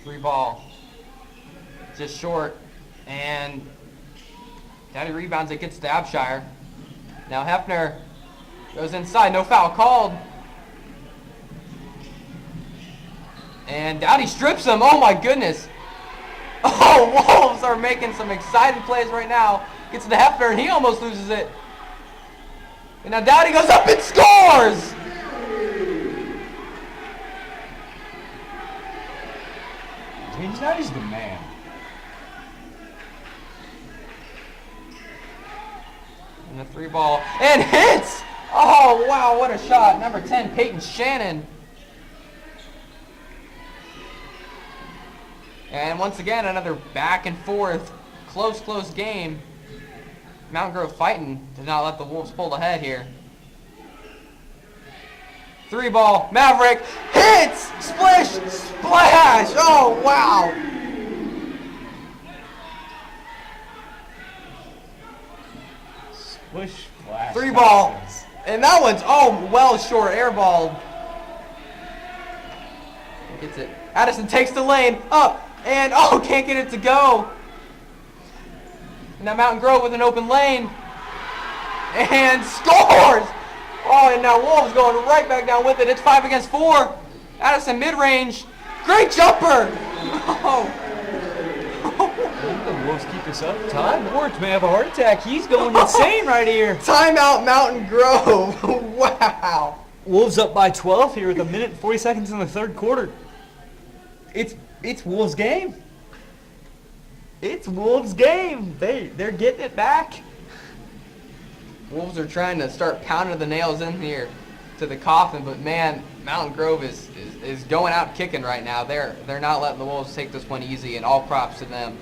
Free ball. Just short. And Daddy rebounds it, gets to Abshire. Now Hefner goes inside, no foul called. And Dowdy strips him. Oh my goodness. Oh, Wolves are making some exciting plays right now. Gets to Hefner and he almost loses it. And now Dowdy goes up and scores! James Dowdy's the man. And the three ball. And hits! Oh wow, what a shot. Number 10, Peyton Shannon. And once again, another back and forth, close game. Mountain Grove fighting did not let the Wolves pull ahead here. Three ball, Maverick hits, splish, splash. Oh wow! Splish, splash. Three ball, and that one's well short, airballed. Gets it. Addison takes the lane up. And, can't get it to go. Now Mountain Grove with an open lane. And scores! Oh, and now Wolves going right back down with it. It's 5 against 4. Addison mid-range. Great jumper! Oh. The Wolves keep this up. Todd Ward may have a heart attack. He's going insane right here. Timeout Mountain Grove. Wow. Wolves up by 12 here with 1 minute and 40 seconds in the third quarter. It's Wolves' game. It's Wolves' game. They're getting it back. Wolves are trying to start pounding the nails in here to the coffin, but man, Mountain Grove is going out kicking right now. They're not letting the Wolves take this one easy, and all props to them.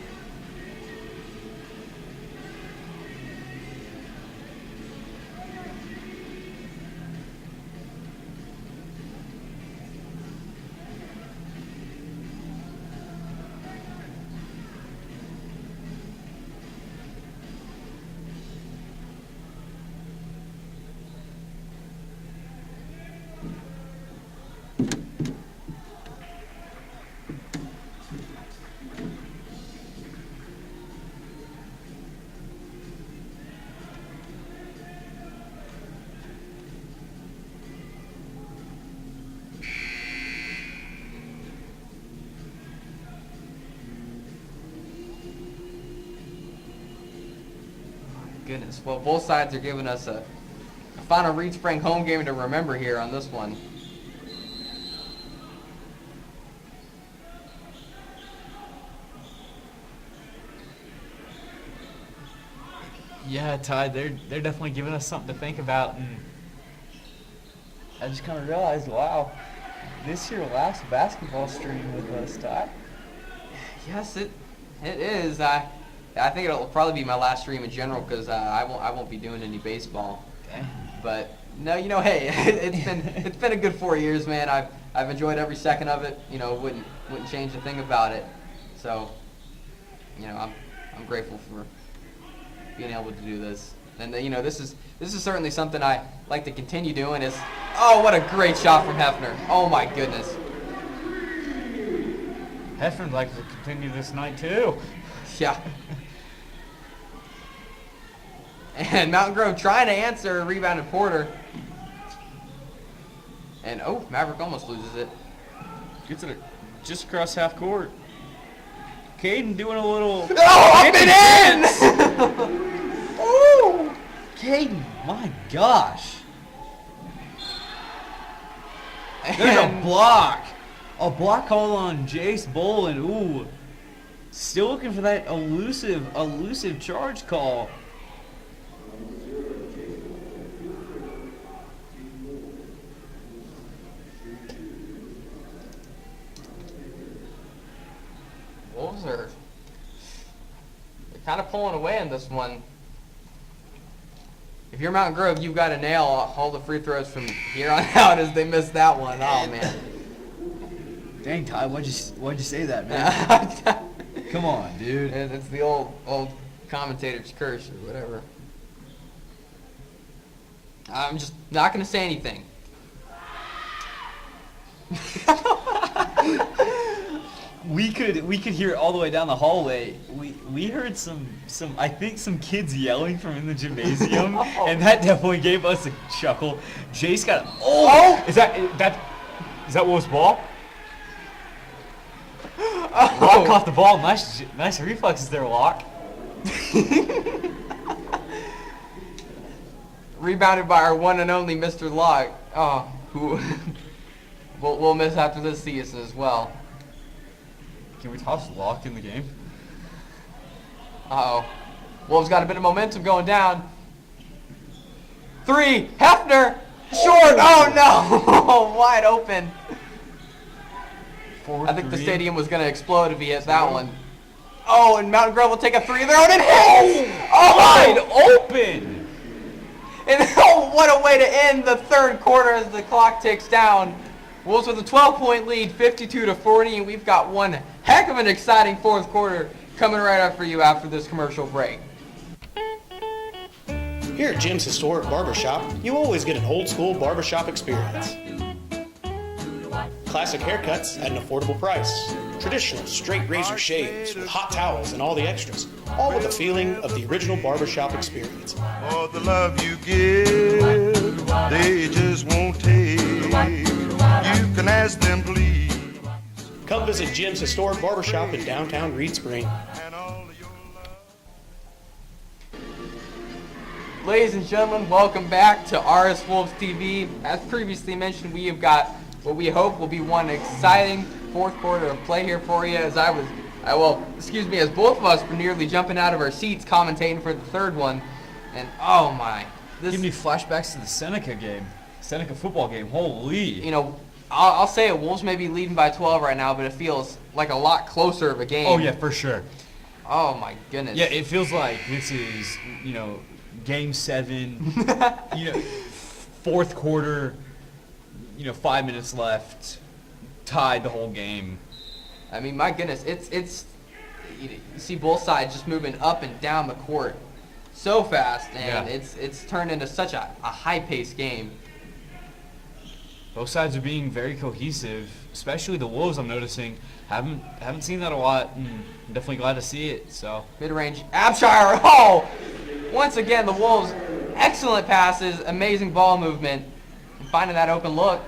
Goodness. Well, both sides are giving us a final Reed Spring home game to remember here on this one. Yeah, Ty, they're definitely giving us something to think about, and I just kind of realized, wow, this your last basketball stream with us, Ty. Yes, it is. I think it'll probably be my last stream in general because I won't be doing any baseball. But no, hey, it's been a good 4 years, man. I've enjoyed every second of it. Wouldn't change a thing about it. So, I'm grateful for being able to do this. And this is certainly something I like to continue doing. What a great shot from Hefner. Oh my goodness. Hefner'd like to continue this night too. Yeah. And Mountain Grove trying to answer, rebounded Porter. And Maverick almost loses it. Gets it just across half court. Caden doing a little. Up and in! Ooh! Caden, my gosh. There's a block. A block call on Jace Bull, and still looking for that elusive charge call. kind of pulling away in this one. If you're Mountain Grove, you've got to nail all the free throws from here on out as they miss that one. Oh, man. Dang, Ty, why'd you say that, man? Come on, dude. It's the old commentator's curse or whatever. I'm just not going to say anything. We could hear it all the way down the hallway. We heard some I think some kids yelling from in the gymnasium, and that definitely gave us a chuckle. Jace got Is that Wolf's ball? Locke caught the ball. Nice reflexes there, Locke. Rebounded by our one and only Mr. Locke. Oh, who we'll miss after this season as well. Can we toss Locke in the game? Uh-oh. Wolves got a bit of momentum going down. 3, Hefner, short, oh no, wide open. I think the stadium was going to explode if he hit that one. Oh, and Mountain Grove will take a 3 of their own and hit! Oh, wide open! And oh, what a way to end the third quarter as the clock ticks down. Wolves with a 12-point lead, 52-40, and we've got one heck of an exciting fourth quarter coming right up for you after this commercial break. Here at Jim's Historic Barbershop, you always get an old-school barbershop experience. Classic haircuts at an affordable price. Traditional straight razor shaves with hot towels and all the extras. All with the feeling of the original barbershop experience. For the love you give, they just won't take. You can ask them, please. Come visit Jim's Historic Barbershop in downtown Reed Spring. Ladies and gentlemen, welcome back to RS Wolves TV. As previously mentioned, we have got what we hope will be one exciting fourth quarter of play here for you. As as both of us were nearly jumping out of our seats commentating for the third one. And oh my. Give me flashbacks to the Seneca game. Seneca football game. Holy. You know, I'll say it, Wolves may be leading by 12 right now, but it feels like a lot closer of a game. Oh, yeah, for sure. Oh, my goodness. Yeah, it feels like this is, game 7, fourth quarter, 5 minutes left, tied the whole game. I mean, my goodness, it's you see both sides just moving up and down the court so fast, and it's turned into such a high-paced game. Both sides are being very cohesive, especially the Wolves. I'm noticing haven't seen that a lot, and I'm definitely glad to see it. So mid-range, Abshire. Oh, once again the Wolves, excellent passes, amazing ball movement, and finding that open look.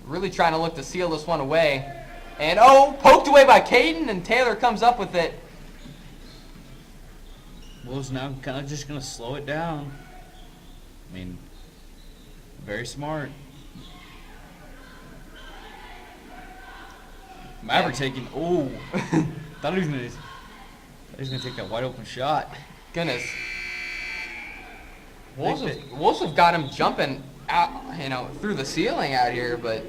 Really trying to look to seal this one away, and poked away by Caden, and Taylor comes up with it. Wolves now kind of just gonna slow it down. I mean, very smart. Maverick taking. Oh, thought he was gonna take that wide open shot. Goodness. Wolves have got him jumping out, through the ceiling out here, but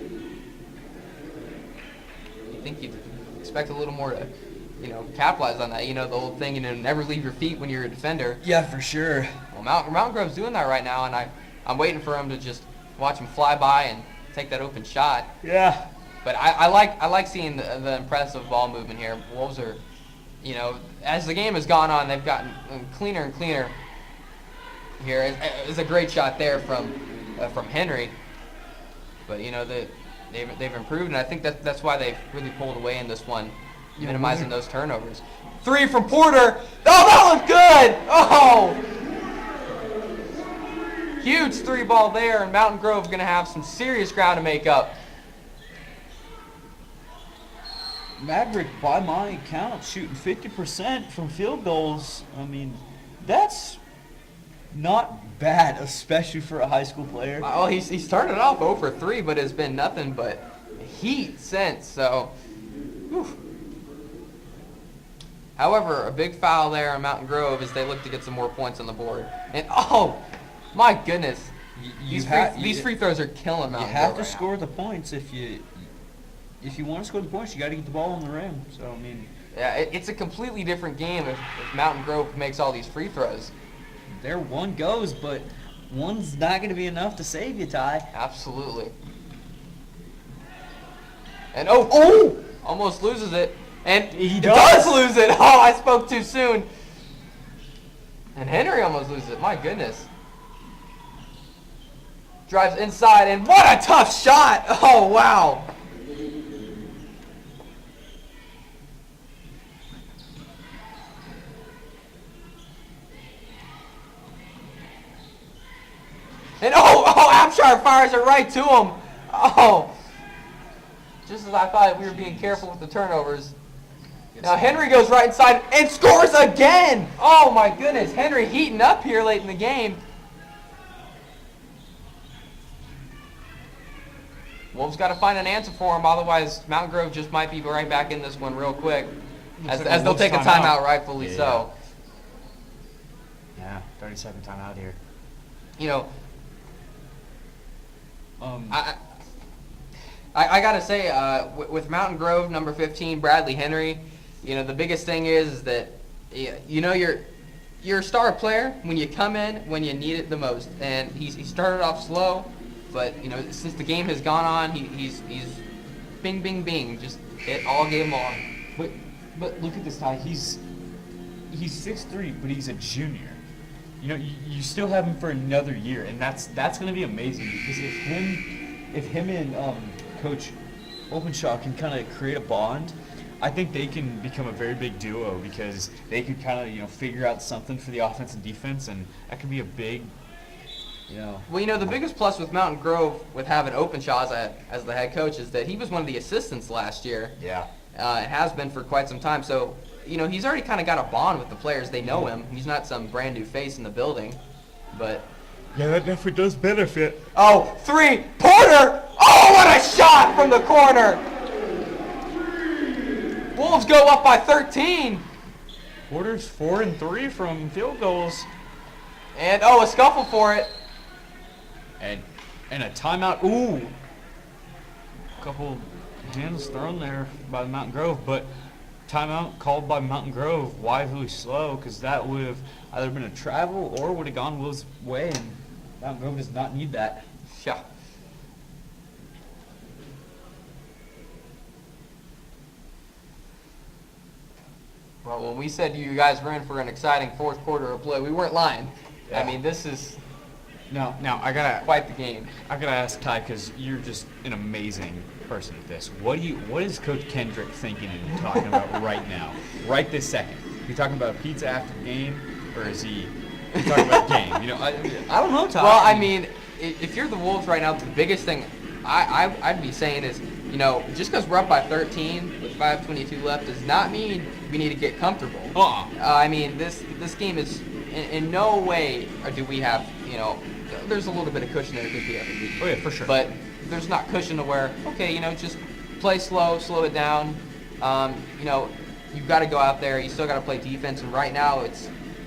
you think you'd expect a little more to, capitalize on that. The old thing, never leave your feet when you're a defender. Yeah, for sure. Well, Mountain Grove's doing that right now, and I'm waiting for him to just watch him fly by and take that open shot. Yeah. But I like seeing the impressive ball movement here. Wolves are, as the game has gone on, they've gotten cleaner and cleaner. Here is a great shot there from Henry, but they've improved, and I think that's why they've really pulled away in this one, minimizing those turnovers. 3 from Porter. Oh, that looked good. Oh. Huge 3 ball there, and Mountain Grove going to have some serious ground to make up. Maverick, by my count, shooting 50% from field goals. I mean, that's not bad, especially for a high school player. Well, he started off 0 for 3, but has been nothing but heat since. So, whew. However, a big foul there on Mountain Grove as they look to get some more points on the board. And my goodness, these free throws are killing Mountain Grove. You have to score the points if you if you want to score the points, you got to get the ball on the rim. So I mean, Yeah, it's a completely different game if Mountain Grove makes all these free throws. there one goes, but one's not going to be enough to save you, Ty. Absolutely. And oh, almost loses it. And he does lose it. Oh, I spoke too soon. And Henry almost loses it. My goodness. Drives inside, and what a tough shot. Oh, wow. And Hampshire fires it right to him. Oh. Just as I thought we were being careful with the turnovers. Now Henry goes right inside and scores again. Oh my goodness. Henry heating up here late in the game. Wolves got to find an answer for him. Otherwise, Mountain Grove just might be right back in this one real quick. As they'll take a timeout, rightfully so. Yeah, 30-second timeout here. You know, I gotta say, with Mountain Grove, number 15, Bradley Henry, you know, the biggest thing is that, you know, you're a star player when you come in when you need it the most. And he started off slow, but, you know, since the game has gone on, he's bing, bing, bing, just hit all game long. But look at this guy. He's 6'3", but he's a junior. You know, you still have him for another year, and that's going to be amazing because if him and Coach Openshaw can kind of create a bond, I think they can become a very big duo because they could kind of, you know, figure out something for the offense and defense, and that could be a big, you know. Well, you know, the biggest plus with Mountain Grove with having Openshaw as the head coach is that he was one of the assistants last year. Yeah. It has been for quite some time. So, you know, he's already kind of got a bond with the players. They know him. He's not some brand new face in the building, but. Yeah, that definitely does benefit. Oh, three, Porter! Oh, what a shot from the corner! Wolves go up by 13. Porter's 4 and 3 from field goals. And, a scuffle for it. And a timeout. Ooh. A couple hands thrown there by the Mountain Grove, but timeout called by Mountain Grove wisely slow because that would have either been a travel or would have gone Will's way, and Mountain Grove does not need that. Yeah. Well, when we said you guys were in for an exciting fourth quarter of play, we weren't lying. Yeah. I mean, this is now I gotta quite the game. I gotta ask Ty because you're just an amazing person at this. What is Coach Kendrick thinking and talking about right now, right this second? Is he talking about pizza after the game, or is he talking about game? You know, I don't know, Ty. Well, I mean, if you're the Wolves right now, the biggest thing I'd be saying is, you know, just because we're up by 13 with 5:22 left does not mean we need to get comfortable. I mean, this game is in no way do we have, you know, there's a little bit of cushion there because we have a lead. Oh yeah, for sure. But there's not cushion to where, okay, you know, just play slow it down. You know, you've got to go out there. You still got to play defense. And right now,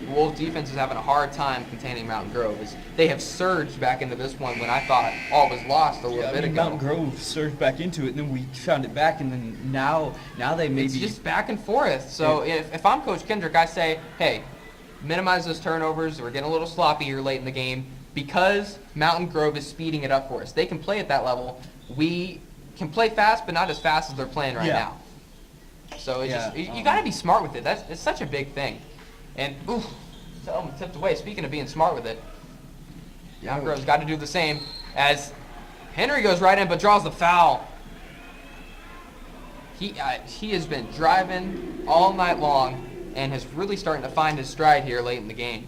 Wolves defense is having a hard time containing Mountain Grove. They have surged back into this one when I thought all was lost a little bit ago. Mountain Grove surged back into it, and then we found it back, and then now they may It's be just back and forth. So if I'm Coach Kendrick, I say, hey, minimize those turnovers. We're getting a little sloppy here late in the game because Mountain Grove is speeding it up for us. They can play at that level. We can play fast, but not as fast as they're playing right now. So it's you got to be smart with it. It's such a big thing. And tipped away. Speaking of being smart with it, Mountain Grove's got to do the same as Henry goes right in, but draws the foul. He has been driving all night long and is really starting to find his stride here late in the game.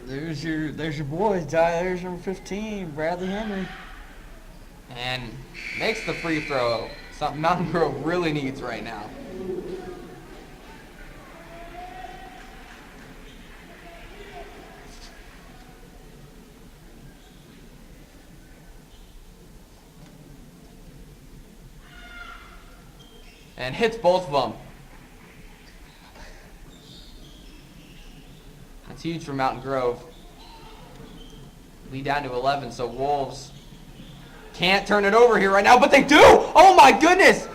There's your boy, Ty. There's number 15, Bradley Henry. And makes the free throw. Something Mountain Grove really needs right now. And hits both of them. It's huge for Mountain Grove. Lead down to 11, so Wolves can't turn it over here right now, but they do! Oh my goodness!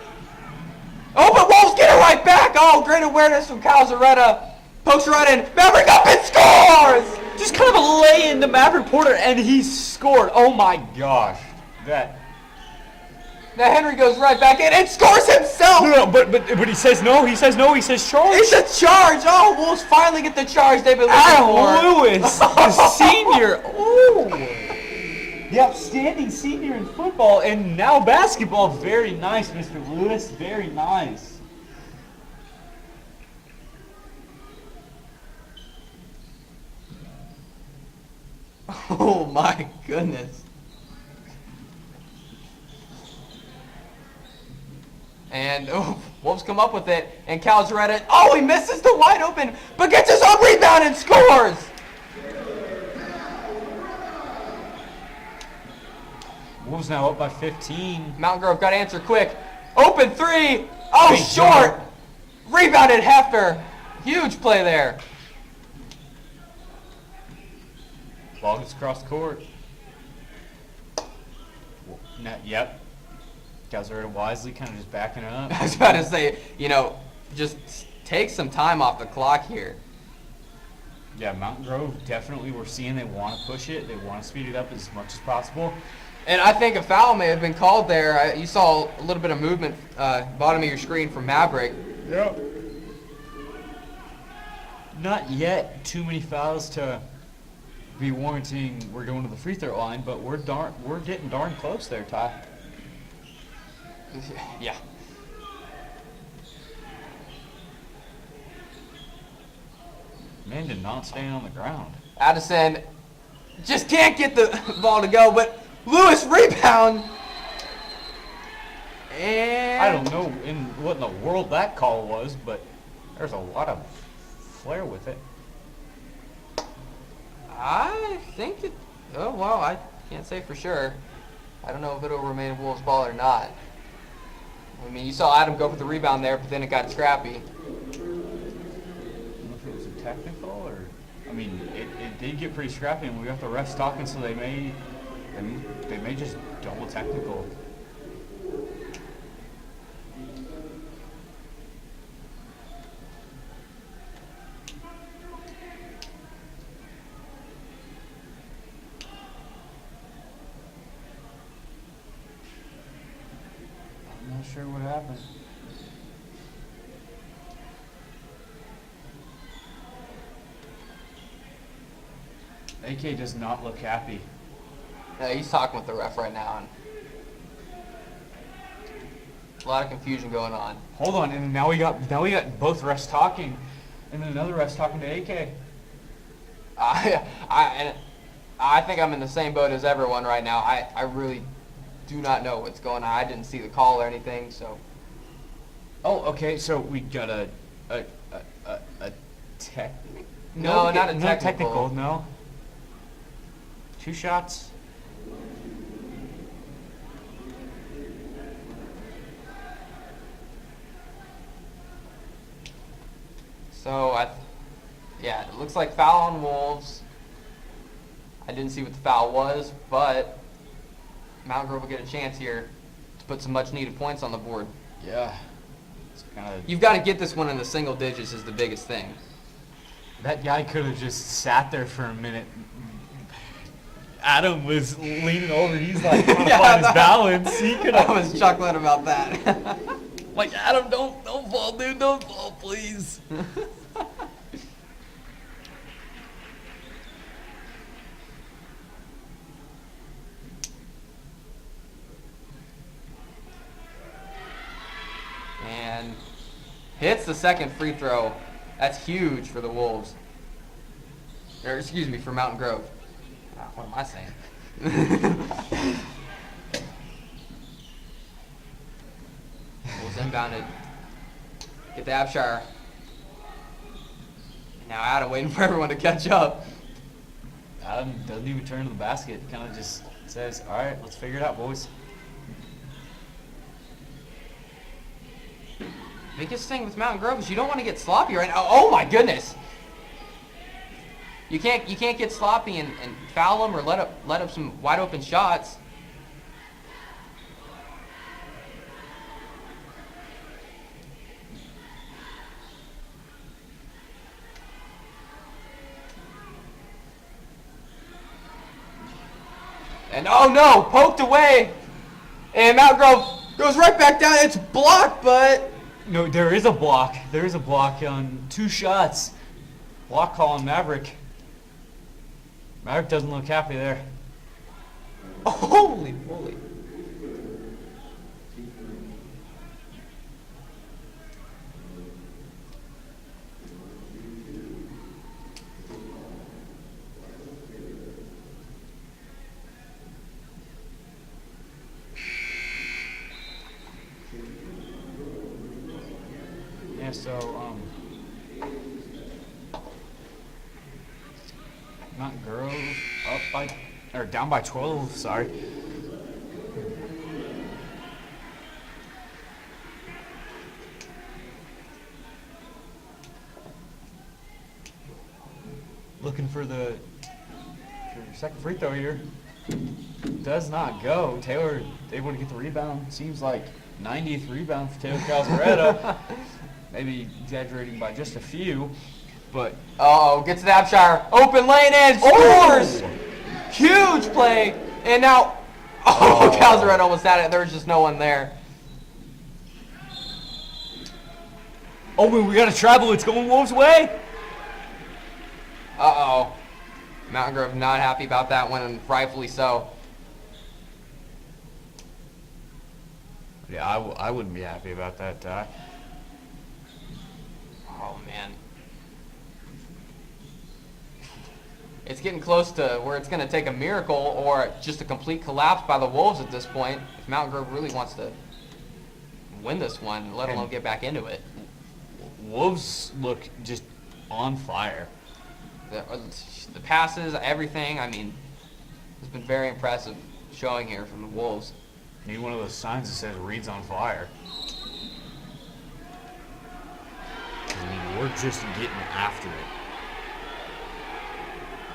Oh, but Wolves get it right back! Oh, great awareness from Kyle Zaretta. Pokes right in. Maverick up and scores! Just kind of a lay in to Maverick Porter, and he scored. Oh my gosh. Now Henry goes right back in and scores himself! No, but he says no, he says charge. It's a charge! Oh, Wolves finally get the charge they've been looking for. Adam Lewis, the senior. Ooh. The outstanding senior in football and now basketball. Very nice, Mr. Lewis. Very nice. Oh my goodness. And Wolves come up with it, and Cal Zaretta, he misses the wide open, but gets his own rebound and scores! Wolves now up by 15. Mountain Grove got to answer quick. Open three! Oh, Great short! jump. Rebounded Hefner. Huge play there. Ball gets across the court. Yep. Guys are wisely kind of just backing it up. I was about to say, just take some time off the clock here. Yeah, Mountain Grove definitely, we're seeing they want to push it. They want to speed it up as much as possible. And I think a foul may have been called there. You saw a little bit of movement bottom of your screen from Maverick. Yep. Not yet too many fouls to be warranting we're going to the free throw line, but we're getting darn close there, Ty. Yeah. Man did not stand on the ground. Addison just can't get the ball to go, but Lewis rebound. And I don't know what in the world that call was, but there's a lot of flair with it. I think it. Oh well, I can't say for sure. I don't know if it'll remain a Wolves ball or not. I mean, you saw Adam go for the rebound there, but then it got scrappy. I don't know if it was a technical or. I mean, it did get pretty scrappy, and we got the refs talking, so they may just double technical. I'm not sure what happened. AK does not look happy. Yeah, he's talking with the ref right now, and a lot of confusion going on. Hold on, and now we got both refs talking, and then another ref's talking to AK. I think I'm in the same boat as everyone right now. I really do not know what's going on. I didn't see the call or anything, so. Oh, okay. So we got a tech. No, not a no technical. technical. No. 2 shots. So yeah, it looks like foul on Wolves. I didn't see what the foul was, but Mountain Grove will get a chance here to put some much-needed points on the board. Yeah. It's kinda, You've got to get this one in the single digits is the biggest thing. that guy could have just sat there for a minute. Adam was leaning over. He's like trying to find his balance. He could have. I was chuckling about that. Like, Adam, don't fall, dude. Don't fall, please. And hits the second free throw. That's huge for the Wolves. Or, excuse me, for Mountain Grove. What am I saying? Wolves inbounded. Get the Abshire. And now Adam waiting for everyone to catch up. Adam doesn't even turn to the basket. Kind of just says, all right, let's figure it out, boys. Biggest thing with Mountain Grove is you don't want to get sloppy right now. Oh my goodness. You can't get sloppy and foul them or let up some wide open shots. And oh no, poked away. And Mountain Grove goes right back down. It's blocked, but No, there is a block. There is a block on 2 shots. Block call on Maverick. Maverick doesn't look happy there. holy moly. Yeah, so, Mountain Grove down by 12, sorry. Looking for the second free throw here. Does not go. Taylor able to get the rebound. Seems like 90th rebound for Taylor Calzaretta. Maybe exaggerating by just a few, but Gets to the Abshire. Open lane and scores! Huge play. And now, Calzaretta almost had it. There was just no one there. Oh, we got to travel. It's going Wolves' way. Mountain Grove not happy about that one, and rightfully so. Yeah, I wouldn't be happy about that, Ty. Oh, man. It's getting close to where it's going to take a miracle or just a complete collapse by the Wolves at this point if Mountain Grove really wants to win this one, let alone get back into it. Wolves look just on fire. The passes, everything, I mean, it's been very impressive showing here from the Wolves. Need one of those signs that says Reed's on fire. I mean, we're just getting after it.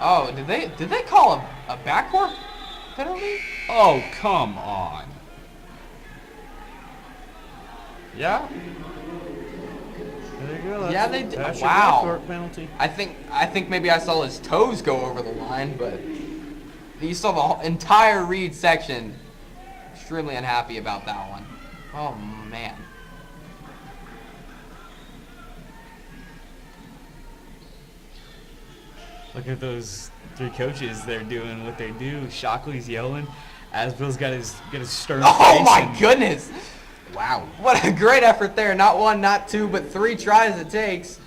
Oh, did they call a backcourt penalty? Oh, come on. Yeah. There you go. Yeah, they did. That's your Wow. backcourt penalty. I think maybe I saw his toes go over the line, but you saw the whole entire Reed section extremely unhappy about that one. Oh man. Look at those 3 coaches. They're doing what they do. Shockley's yelling. Asbill's got his stern face. Oh my goodness. Wow. What a great effort there. Not 1, not 2, but 3 tries it takes.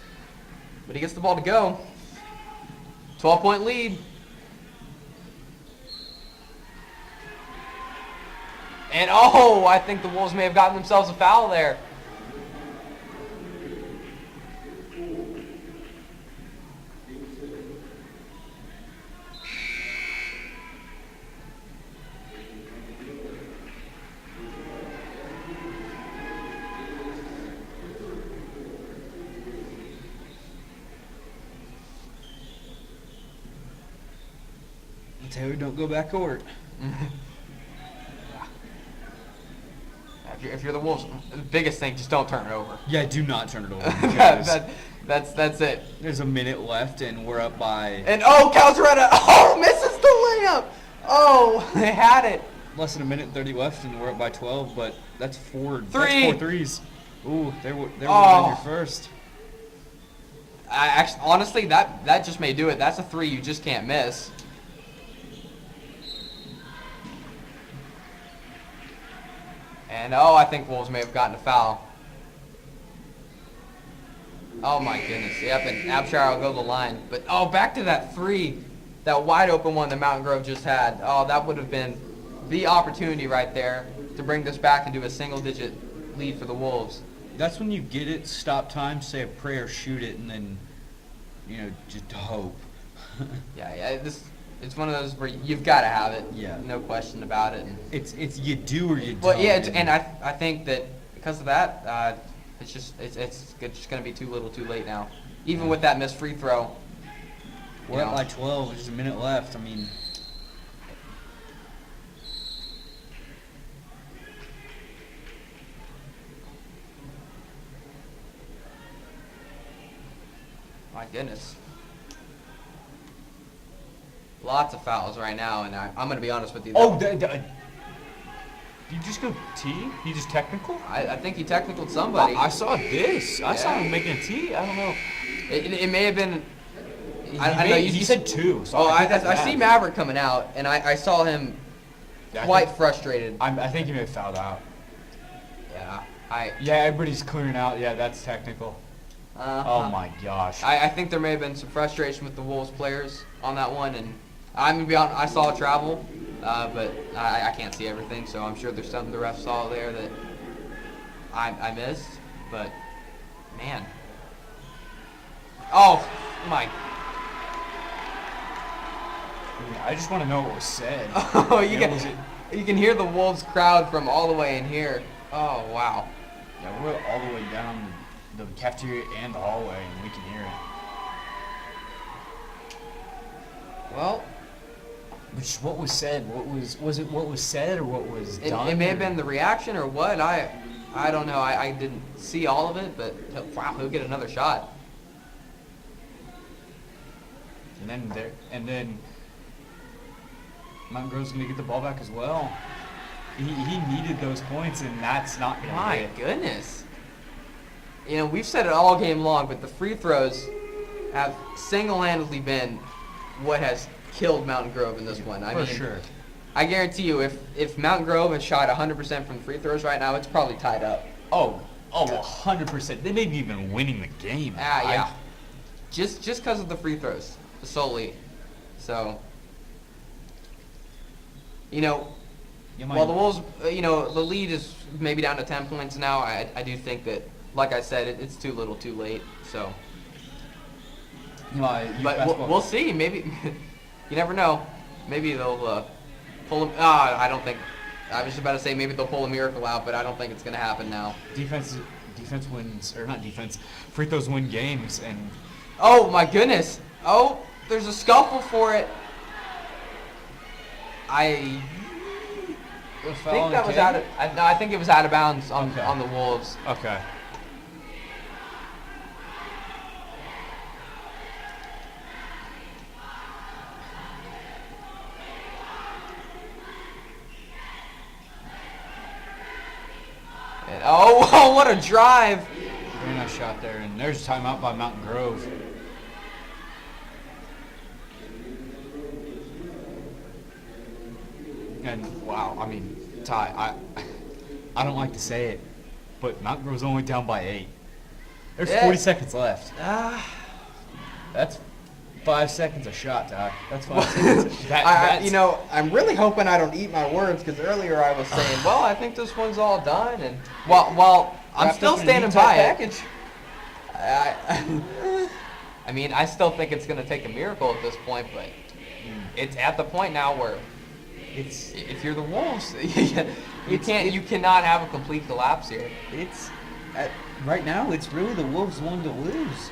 But he gets the ball to go. 12-point lead. And I think the Wolves may have gotten themselves a foul there. Taylor, don't go back court. If you're the Wolves, the biggest thing, just don't turn it over. Yeah, do not turn it over. That's it. There's a minute left, and we're up by... And Calzaretta, misses the layup. Oh, they had it. Less than a minute and 30 left, and we're up by 12, but that's 4 3. That's 4 threes. Ooh, there would have been your first. Honestly, that just may do it. That's a 3 you just can't miss. And I think Wolves may have gotten a foul. Oh my goodness. Yep, and Abshire will go to the line. But back to that 3, that wide open one that Mountain Grove just had. That would have been the opportunity right there to bring this back into a single-digit lead for the Wolves. That's when you get it, stop time, say a prayer, shoot it, and then, just hope. Yeah, it's one of those where you've got to have it. Yeah. No question about it. And it's you do or you don't. Well, yeah, and I think that because of that, it's just going to be too little too late now. Even with that missed free throw. We're up by 12. There's a minute left. I mean, My goodness. Lots of fouls right now, and I'm going to be honest with you. Oh, did you just go T? He just technical? I think he technicaled somebody. I saw this. I saw him making a T. I don't know. It may have been. He said 2. So I see Maverick coming out, and I saw him quite frustrated. I think he may have fouled out. Yeah. Yeah, everybody's clearing out. Yeah, that's technical. Oh my gosh. I think there may have been some frustration with the Wolves players on that one, and I'm gonna be honest, I saw travel, but I can't see everything, so I'm sure there's something the ref saw there that I missed. But man, oh my! I just want to know what was said. Oh, you can hear the Wolves crowd from all the way in here. Oh wow! Yeah, we're all the way down the cafeteria and the hallway, and we can hear it. Well, which what was said? Was it what was said or what was done? It may have been the reaction or what. I don't know. I didn't see all of it, but wow, he'll get another shot. And then Mountain Grove's gonna get the ball back as well. He needed those points, and that's not gonna. My goodness. You know, we've said it all game long, but the free throws have single-handedly been what has killed Mountain Grove in this one. I mean, sure. I guarantee you, if Mountain Grove has shot 100% from free throws right now, it's probably tied up. Oh, 100%. They may be even winning the game. Yeah. Just because of the free throws solely. So, you know, while the Wolves, the lead is maybe down to 10 points now, I do think that, like I said, it's too little, too late. So, but we'll see. Maybe you never know. Maybe they'll pull them. I don't think. I was just about to say maybe they'll pull a miracle out, but I don't think it's going to happen now. Defense wins, or not defense. Free throws win games, and oh my goodness! Oh, there's a scuffle for it. I think that was out of. No, I think it was out of bounds on the Wolves. Okay. And, oh, what a drive! Very nice shot there, and there's a timeout by Mountain Grove. And wow, I mean, Ty, I don't like to say it, but Mountain Grove's only down by 8. There's 40 seconds left. That's 5 seconds a shot, Ty. That's 5 seconds. I'm really hoping I don't eat my words, because earlier I was saying, well, I think this one's all done, and while I'm still standing by it. I mean, I still think it's going to take a miracle at this point, but it's at the point now where if you're the Wolves, you cannot have a complete collapse here. Right now, it's really the Wolves' one to lose,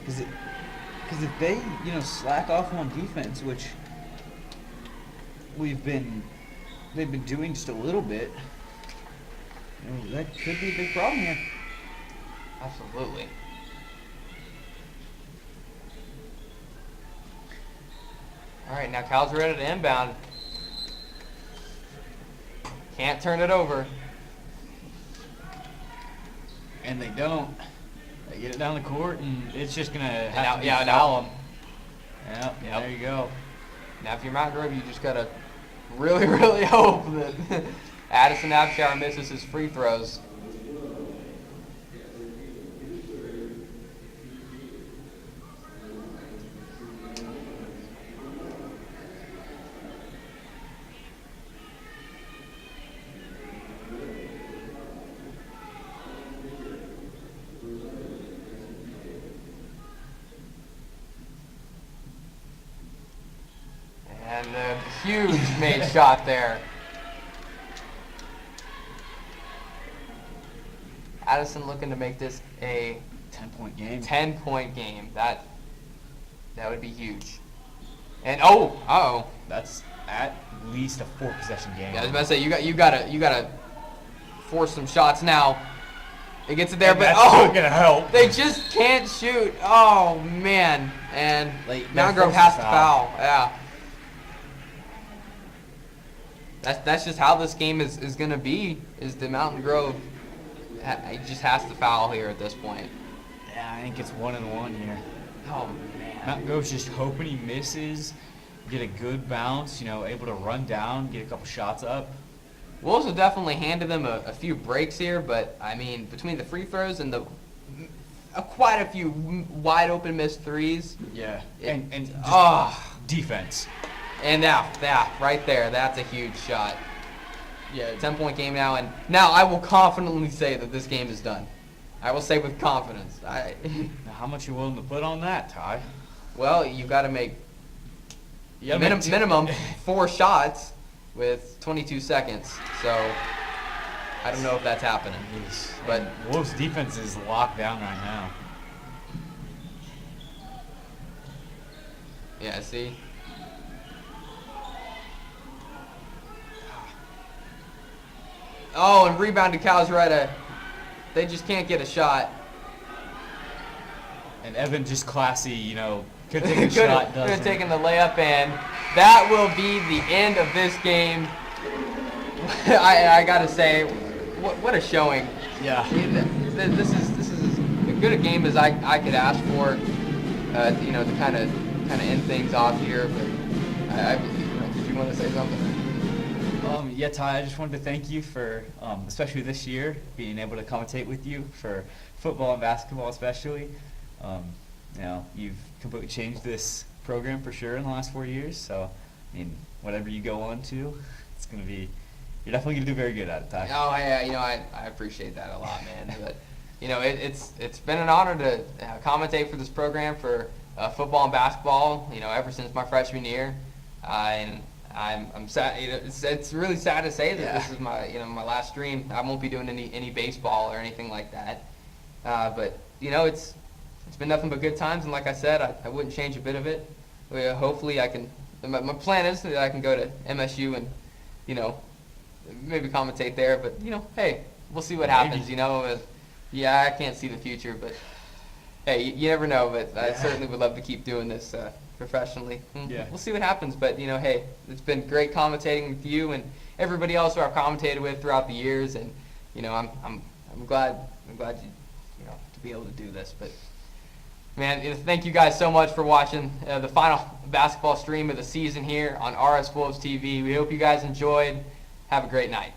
because if they, slack off on defense, which they've been doing just a little bit, that could be a big problem here. Absolutely. All right, now Cal's ready to inbound. Can't turn it over. And they don't. They get it down the court, and it's just going to have to foul them. Yep, there you go. Now, if you're Mountain Grove, you just got to really, really hope that Addison Abshire misses his free throws. And a huge made shot there. Addison looking to make this a 10-point game. 10-point game. That That would be huge. And uh-oh. That's at least a 4-possession game. Yeah, I was about to say you gotta force some shots now. It gets it there, And but that's not gonna help. They just can't shoot. Oh man, and Mountain Grove has to foul. Yeah, that's just how this game is gonna be. Is the Mountain Grove it just has to foul here at this point. Yeah, I think it's 1-1 here. Oh man, Mountain Grove's just hoping he misses, get a good bounce, able to run down, get a couple shots up. Wolves have definitely handed them a few breaks here, but I mean, between the free throws and quite a few wide open missed threes. Yeah, and just defense. And that right there, that's a huge shot. Yeah, 10-point game now, and now I will confidently say that this game is done. I will say with confidence. How much are you willing to put on that, Ty? Well, you got to make minimum 4 shots with 22 seconds. So I don't know if that's happening. But Wolves' defense is locked down right now. Yeah, see? Oh, and rebounded Calzaretta. They just can't get a shot. And Evan just classy, could take a shot. Could have taken the layup, and that will be the end of this game. I gotta say, what a showing. Yeah. This is as good a game as I could ask for. To kind of end things off here. But did you want to say something? Yeah, Ty, I just wanted to thank you for, especially this year, being able to commentate with you for football and basketball especially. You've completely changed this program for sure in the last 4 years. So, I mean, whatever you go on to, it's going to be, you're definitely going to do very good at it, Ty. Oh, yeah, I appreciate that a lot, man. But, it's been an honor to commentate for this program for football and basketball, ever since my freshman year. And I'm sad. It's really sad to say that this is my my last stream. I won't be doing any baseball or anything like that. But it's been nothing but good times, and like I said, I wouldn't change a bit of it. Hopefully, I can. My plan is that I can go to MSU and maybe commentate there. But hey, we'll see what happens. I can't see the future, but hey, you never know. But I certainly would love to keep doing this professionally. We'll see what happens, but hey, it's been great commentating with you and everybody else who I've commentated with throughout the years, and I'm glad you to be able to do this. But man, thank you guys so much for watching the final basketball stream of the season here on RS Wolves TV. We hope you guys enjoyed. Have a great night.